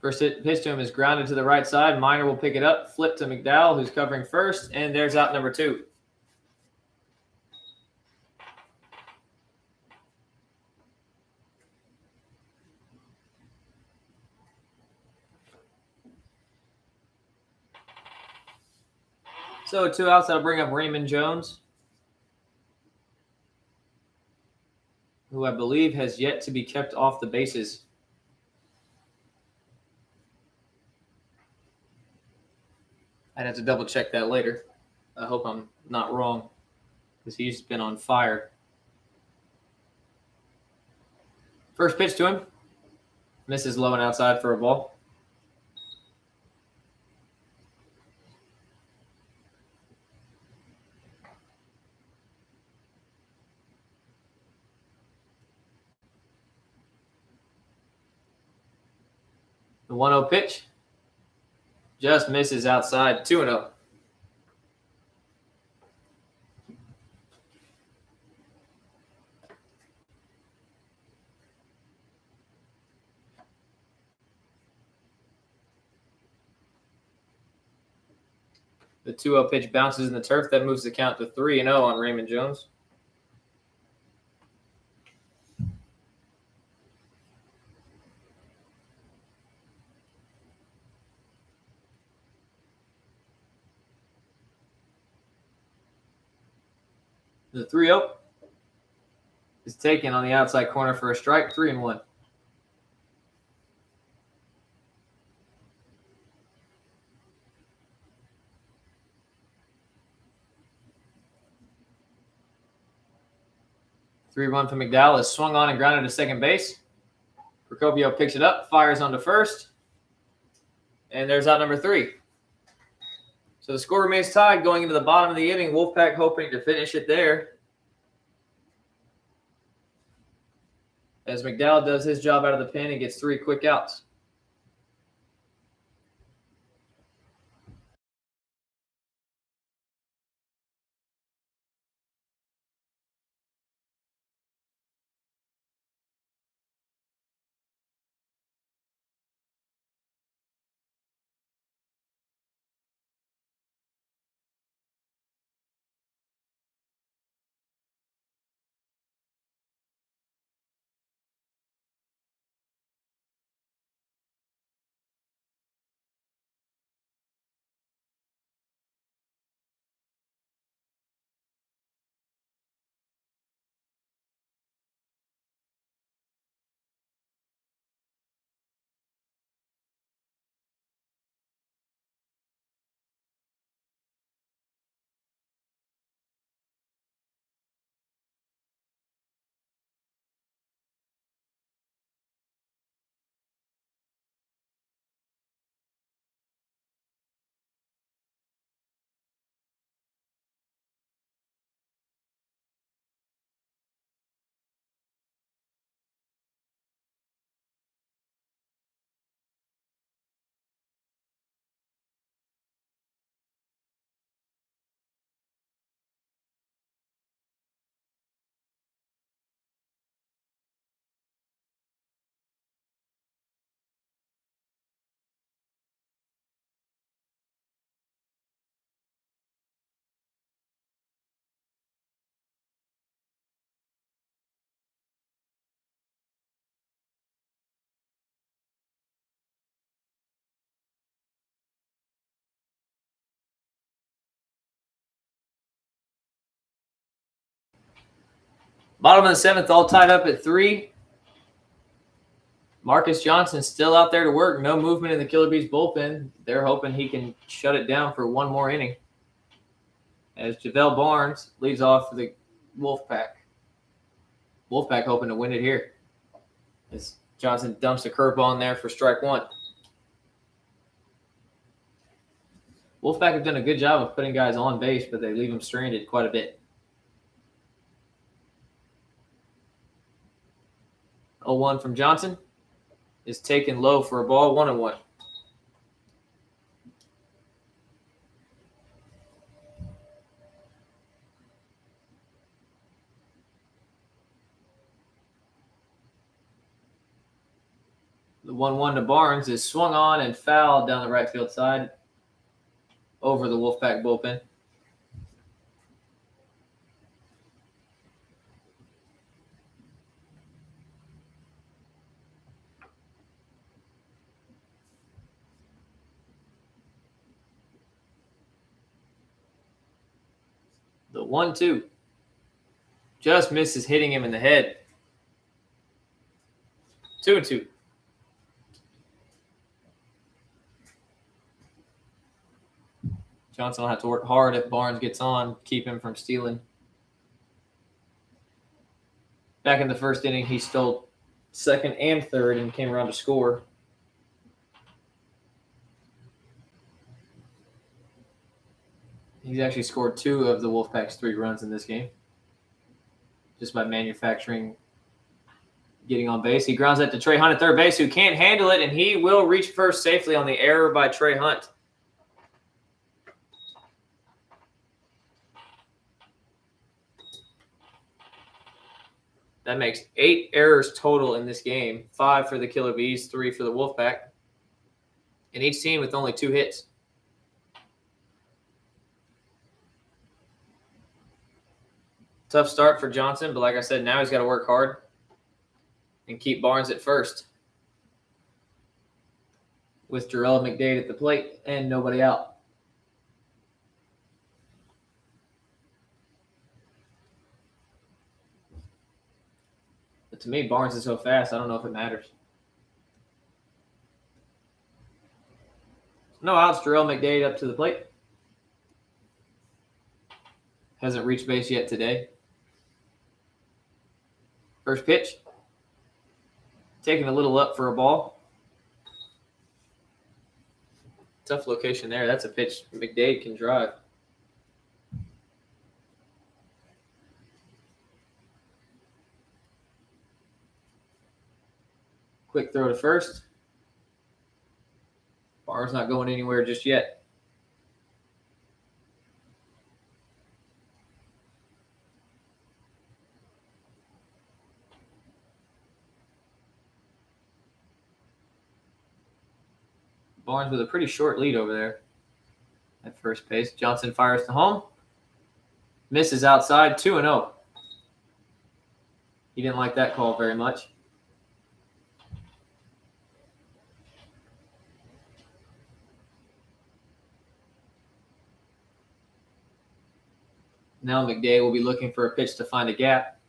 First pitch to him is grounded to the right side. Miner will pick it up, flip to McDowell, who's covering first, and there's out number 2. So 2 outs. That'll bring up Raymond Jones, who I believe has yet to be kept off the bases. I'd have to double check that later. I hope I'm not wrong, because he's been on fire. First pitch to him. Misses low and outside for a ball. The 1-0 pitch just misses outside. 2-0. The 2-0 pitch bounces in the turf. That moves the count to 3-0 on Raymond Jones. The 3-0 is taken on the outside corner for a strike. 3-1. Three run from McDowell is swung on and grounded to second base. Procopio picks it up, fires onto first, and there's out number 3. So the score remains tied going into the bottom of the inning. Wolfpac hoping to finish it there, as McDowell does his job out of the pen and gets 3 quick outs. Bottom of the 7th, all tied up at 3. Marcus Johnson still out there to work. No movement in the Killer Bees bullpen. They're hoping he can shut it down for one more inning, as JaVale Barnes leads off for the Wolfpac. Wolfpac hoping to win it here, as Johnson dumps a curveball in there for strike 1. Wolfpac have done a good job of putting guys on base, but they leave them stranded quite a bit. 0-1 from Johnson is taken low for a ball. 1-1. The 1-1 to Barnes is swung on and fouled down the right field side over the Wolfpac bullpen. The 1-2. Just misses hitting him in the head. 2-2. Johnson will have to work hard if Barnes gets on, keep him from stealing. Back in the first inning, he stole second and third and came around to score. He's actually scored 2 of the Wolfpac's 3 runs in this game, just by manufacturing, getting on base. He grounds it to Trey Hunt at third base, who can't handle it, and he will reach first safely on the error by Trey Hunt. That makes 8 errors total in this game, 5 for the Killer Bees, 3 for the Wolfpac, and each team with only 2 hits. Tough start for Johnson, but like I said, now he's got to work hard and keep Barnes at first with Jarrell McDade at the plate and nobody out. But to me, Barnes is so fast, I don't know if it matters. No outs, Jarrell McDade up to the plate. Hasn't reached base yet today. First pitch. Taking a little up for a ball. Tough location there. That's a pitch McDade can drive. Quick throw to first. Barnes not going anywhere just yet. Barnes with a pretty short lead over there at first base. Johnson fires to home. Misses outside, 2-0. He didn't like that call very much. Now McDade will be looking for a pitch to find a gap.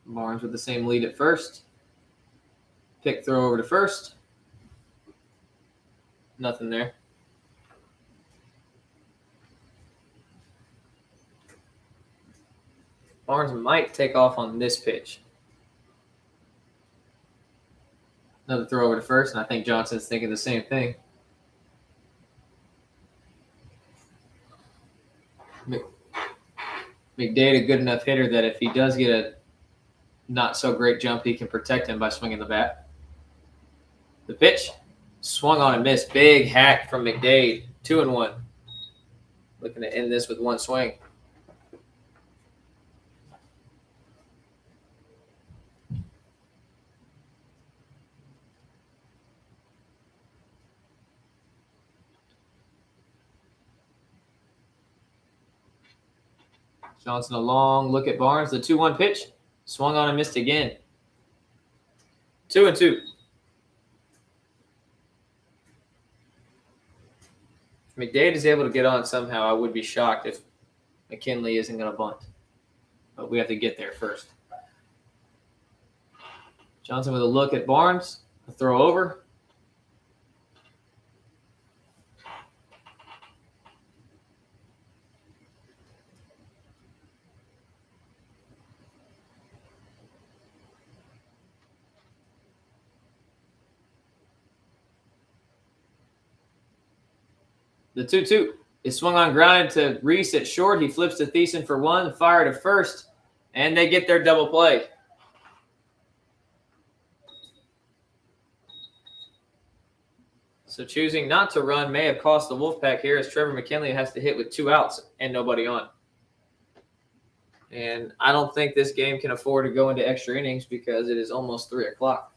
Barnes with the same lead at first. Pick throw over to first. Nothing there. Barnes might take off on this pitch. Another throw over to first, and I think Johnson's thinking the same thing. McDade a good enough hitter that if he does get a not so great jump, he can protect him by swinging the bat. The pitch swung on and missed. Big hack from McDade. 2-1. Looking to end this with one swing. Johnson a long look at Barnes. The 2-1 pitch. Swung on and missed again. 2-2. If McDade is able to get on somehow, I would be shocked if McKinley isn't going to bunt. But we have to get there first. Johnson with a look at Barnes. A throw over. The 2-2 is swung on, grounded to Reese at short. He flips to Thiessen for one, fire to first, and they get their double play. So choosing not to run may have cost the Wolfpac here, as Trevor McKinley has to hit with 2 outs and nobody on. And I don't think this game can afford to go into extra innings because it is almost 3 o'clock.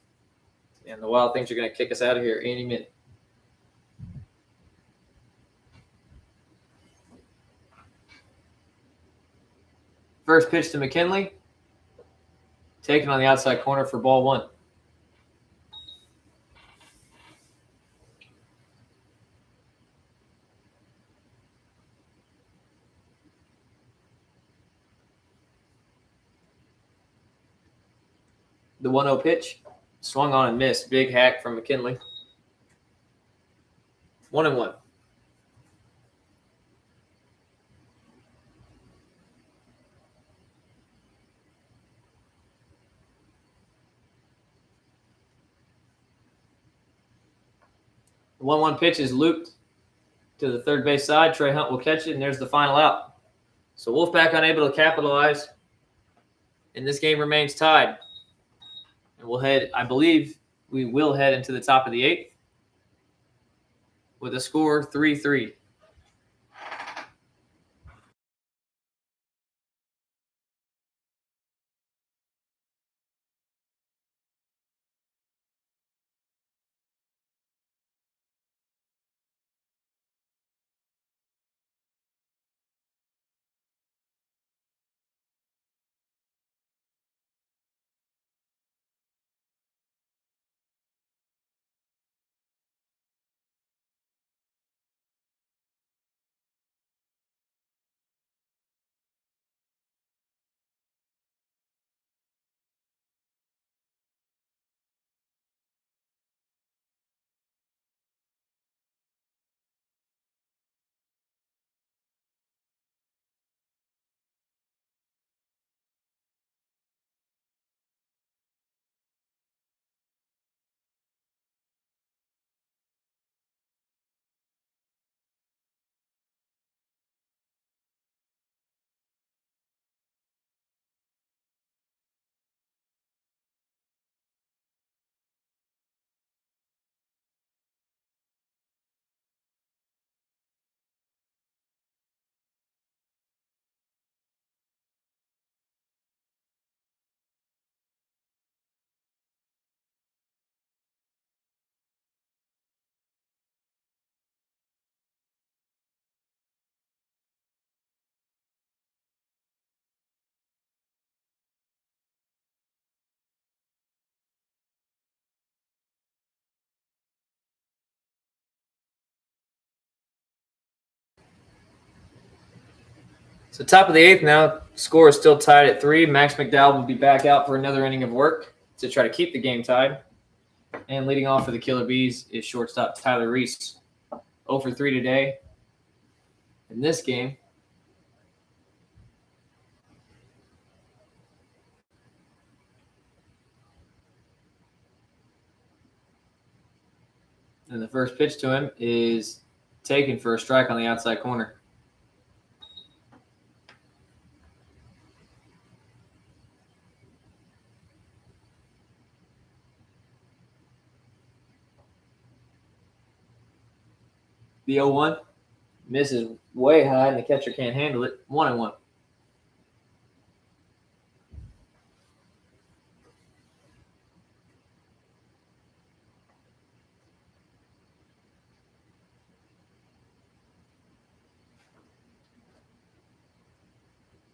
And the Wild Things are going to kick us out of here any minute. First pitch to McKinley. Taken on the outside corner for ball 1. The 1-0 pitch. Swung on and missed. Big hack from McKinley. 1-1. The 1-1 pitch is looped to the third base side. Trey Hunt will catch it, and there's the final out. So Wolfpac unable to capitalize, and this game remains tied. And I believe we will head into the top of the 8th with a score 3-3. So top of the 8th now. Score is still tied at 3. Max McDowell will be back out for another inning of work to try to keep the game tied. And leading off for the Killer Bees is shortstop Tyler Reese. 0 for 3 today in this game. And the first pitch to him is taken for a strike on the outside corner. The 0-1 misses way high, and the catcher can't handle it. 1-1.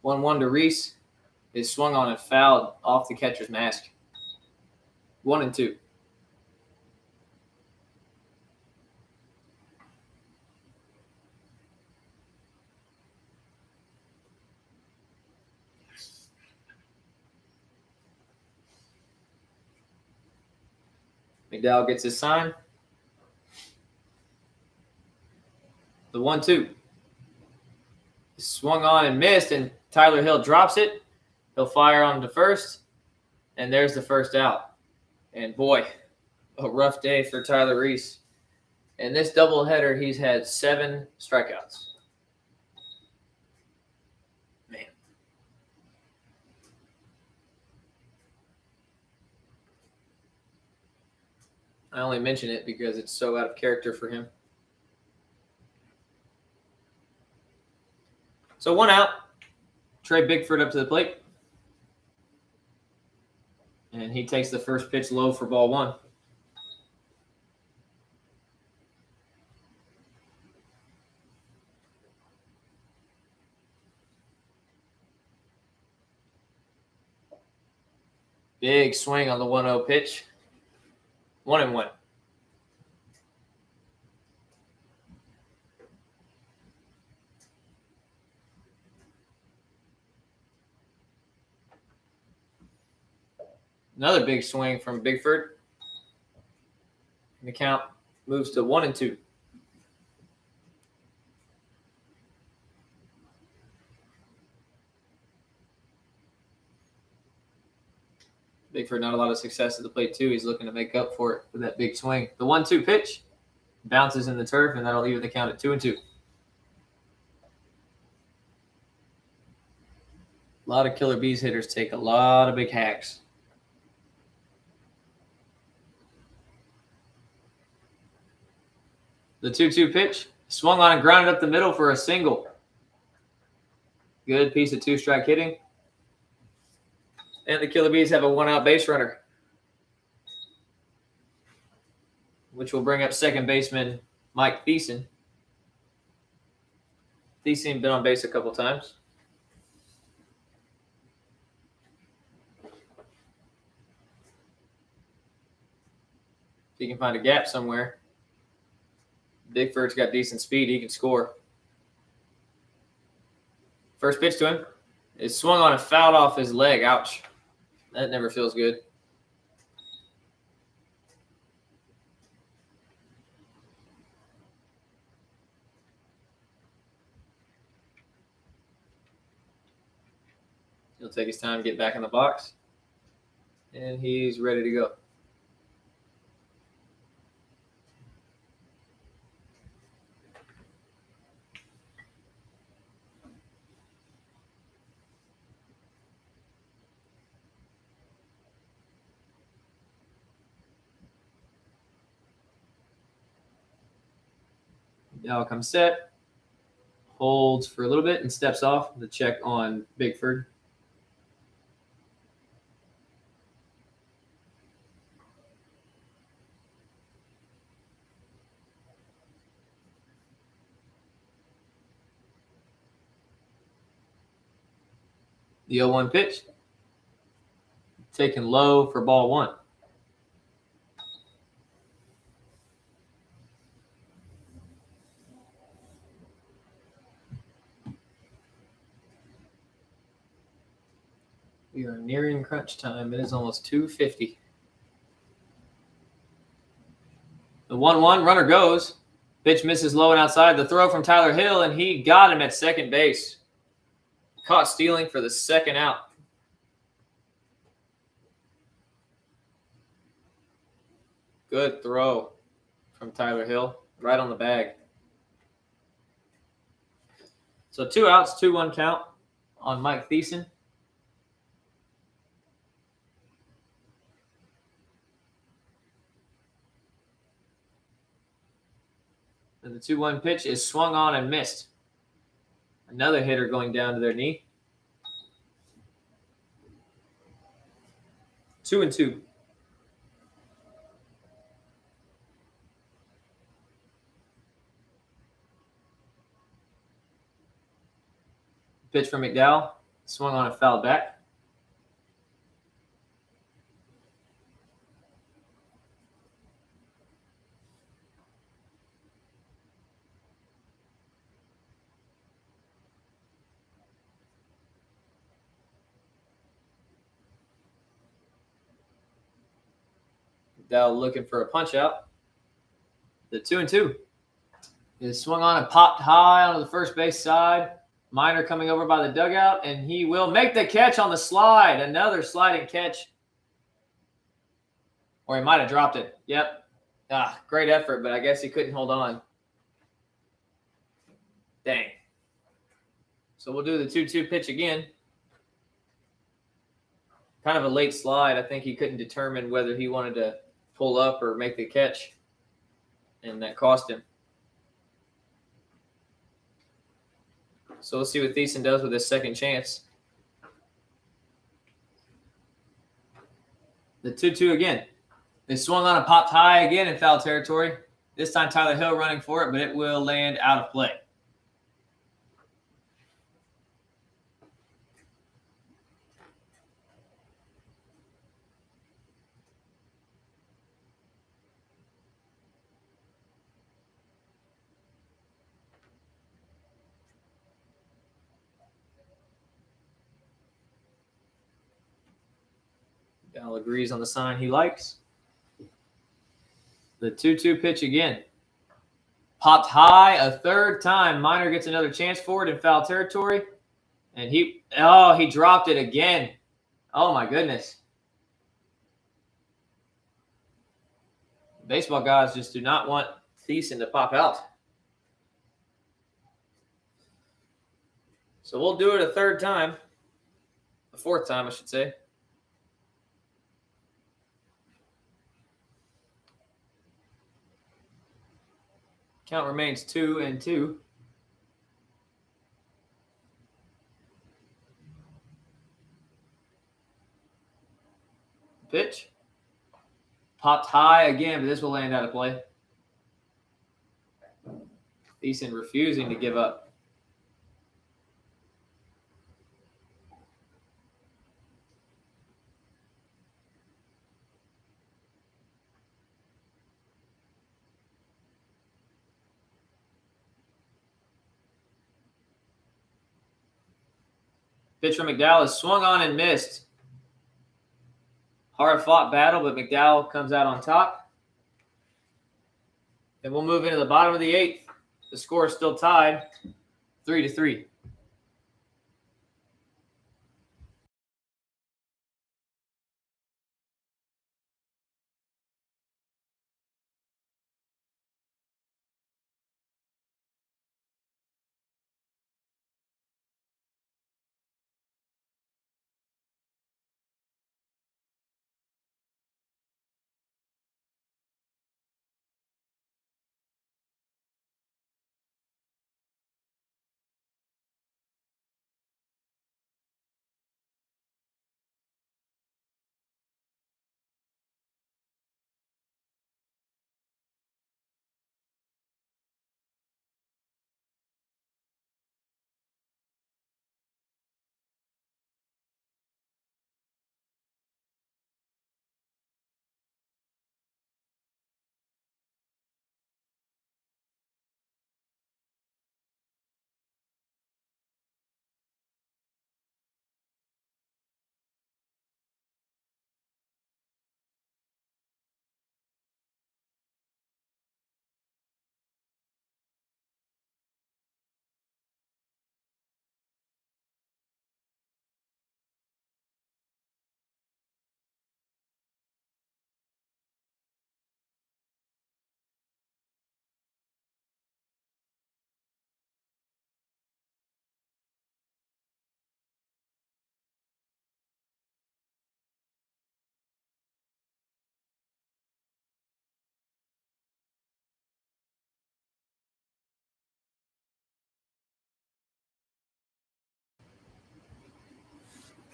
One to Reese is swung on and fouled off the catcher's mask. 1-2. McDowell gets his sign. The 1-2 swung on and missed, and Tyler Hill drops it. He'll fire on to first, and there's the first out. And boy, a rough day for Tyler Reese. In this doubleheader, he's had 7 strikeouts. Man. I only mention it because it's so out of character for him. So 1 out. Trey Bigford up to the plate. And he takes the first pitch low for ball 1. Big swing on the 1-0 pitch. 1-1. Another big swing from Bigford. And the count moves to 1-2. Bigford not a lot of success at the plate too. He's looking to make up for it with that big swing. The 1-2 pitch bounces in the turf, and that'll even the count at 2-2. A lot of Killer Bees hitters take a lot of big hacks. The 2-2 pitch swung on and grounded up the middle for a single. Good piece of two-strike hitting. And the Killer Bees have a one-out base runner, which will bring up second baseman Mike Thiessen. Thiessen been on base a couple times. If he can find a gap somewhere. Bigford's got decent speed. He can score. First pitch to him. It swung on and fouled off his leg. Ouch. That never feels good. He'll take his time to get back in the box. And he's ready to go. Now comes set, holds for a little bit, and steps off the check on Bigford. The 0-1 pitch, taken low for ball one. We are nearing crunch time. It is almost 2:50. The 1-1 runner goes. Pitch misses low and outside. The throw from Tyler Hill, and he got him at second base. Caught stealing for the second out. Good throw from Tyler Hill, right on the bag. So 2 outs, 2-1 count on Mike Thiessen. And the 2-1 pitch is swung on and missed. Another hitter going down to their knee. 2-2. Pitch from McDowell. Swung on and fouled back. McDowell looking for a punch out. The 2-2 is swung on and popped high onto the first base side. Minor coming over by the dugout, and he will make the catch on the slide. Another sliding catch. Or he might have dropped it. Yep. Great effort, but I guess he couldn't hold on. Dang. So we'll do the 2-2 pitch again. Kind of a late slide. I think he couldn't determine whether he wanted to pull up or make the catch, and that cost him. So we'll see what Thiessen does with his second chance. The 2-2 again. They swung on and popped high again in foul territory. This time Tyler Hill running for it, but it will land out of play. Gal agrees on the sign he likes. The 2-2 pitch again. Popped high a third time. Minor gets another chance for it in foul territory. And he dropped it again. Oh, my goodness. Baseball guys just do not want Thiessen to pop out. So we'll do it a third time. A fourth time, I should say. Count remains 2-2. Pitch. Popped high again, but this will land out of play. Thiessen refusing to give up. Pitch from McDowell is swung on and missed. Hard-fought battle, but McDowell comes out on top. And we'll move into the bottom of the eighth. The score is still tied, 3-3.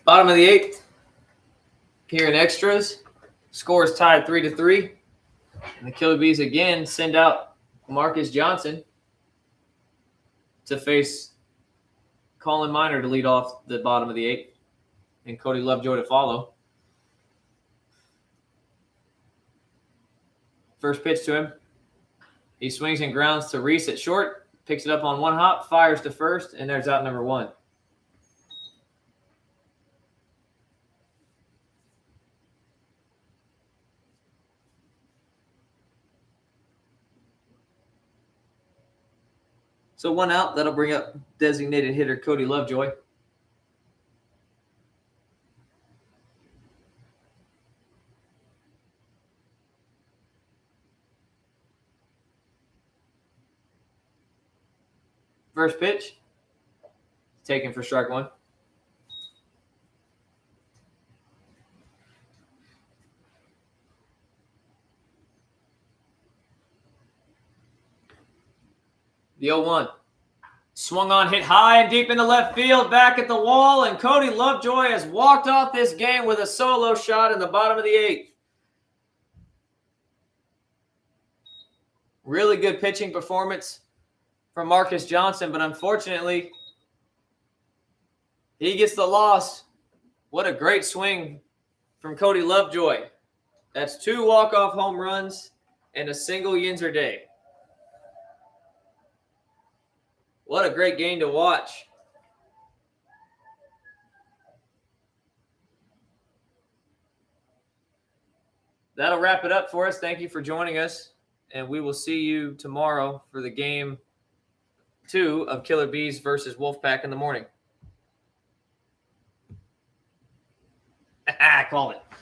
Bottom of the eighth. Here in extras. Score is tied 3-3. And the Killer Bees again send out Marcus Johnson to face Colin Minor to lead off the bottom of the eighth. And Cody Lovejoy to follow. First pitch to him. He swings and grounds to Reese at short. Picks it up on one hop. Fires to first. And there's out number one. So one out. That'll bring up designated hitter Cody Lovejoy. First pitch. Taken for strike one. The 0-1. Swung on, hit high and deep into left field, back at the wall, and Cody Lovejoy has walked off this game with a solo shot in the bottom of the eighth. Really good pitching performance from Marcus Johnson, but unfortunately, he gets the loss. What a great swing from Cody Lovejoy. That's 2 walk-off home runs and a single Yinzer day. What a great game to watch. that'll wrap it up for us. Thank you for joining us, and we will see you tomorrow for the game 2 of Killer Bees versus Wolfpac in the morning. Called it.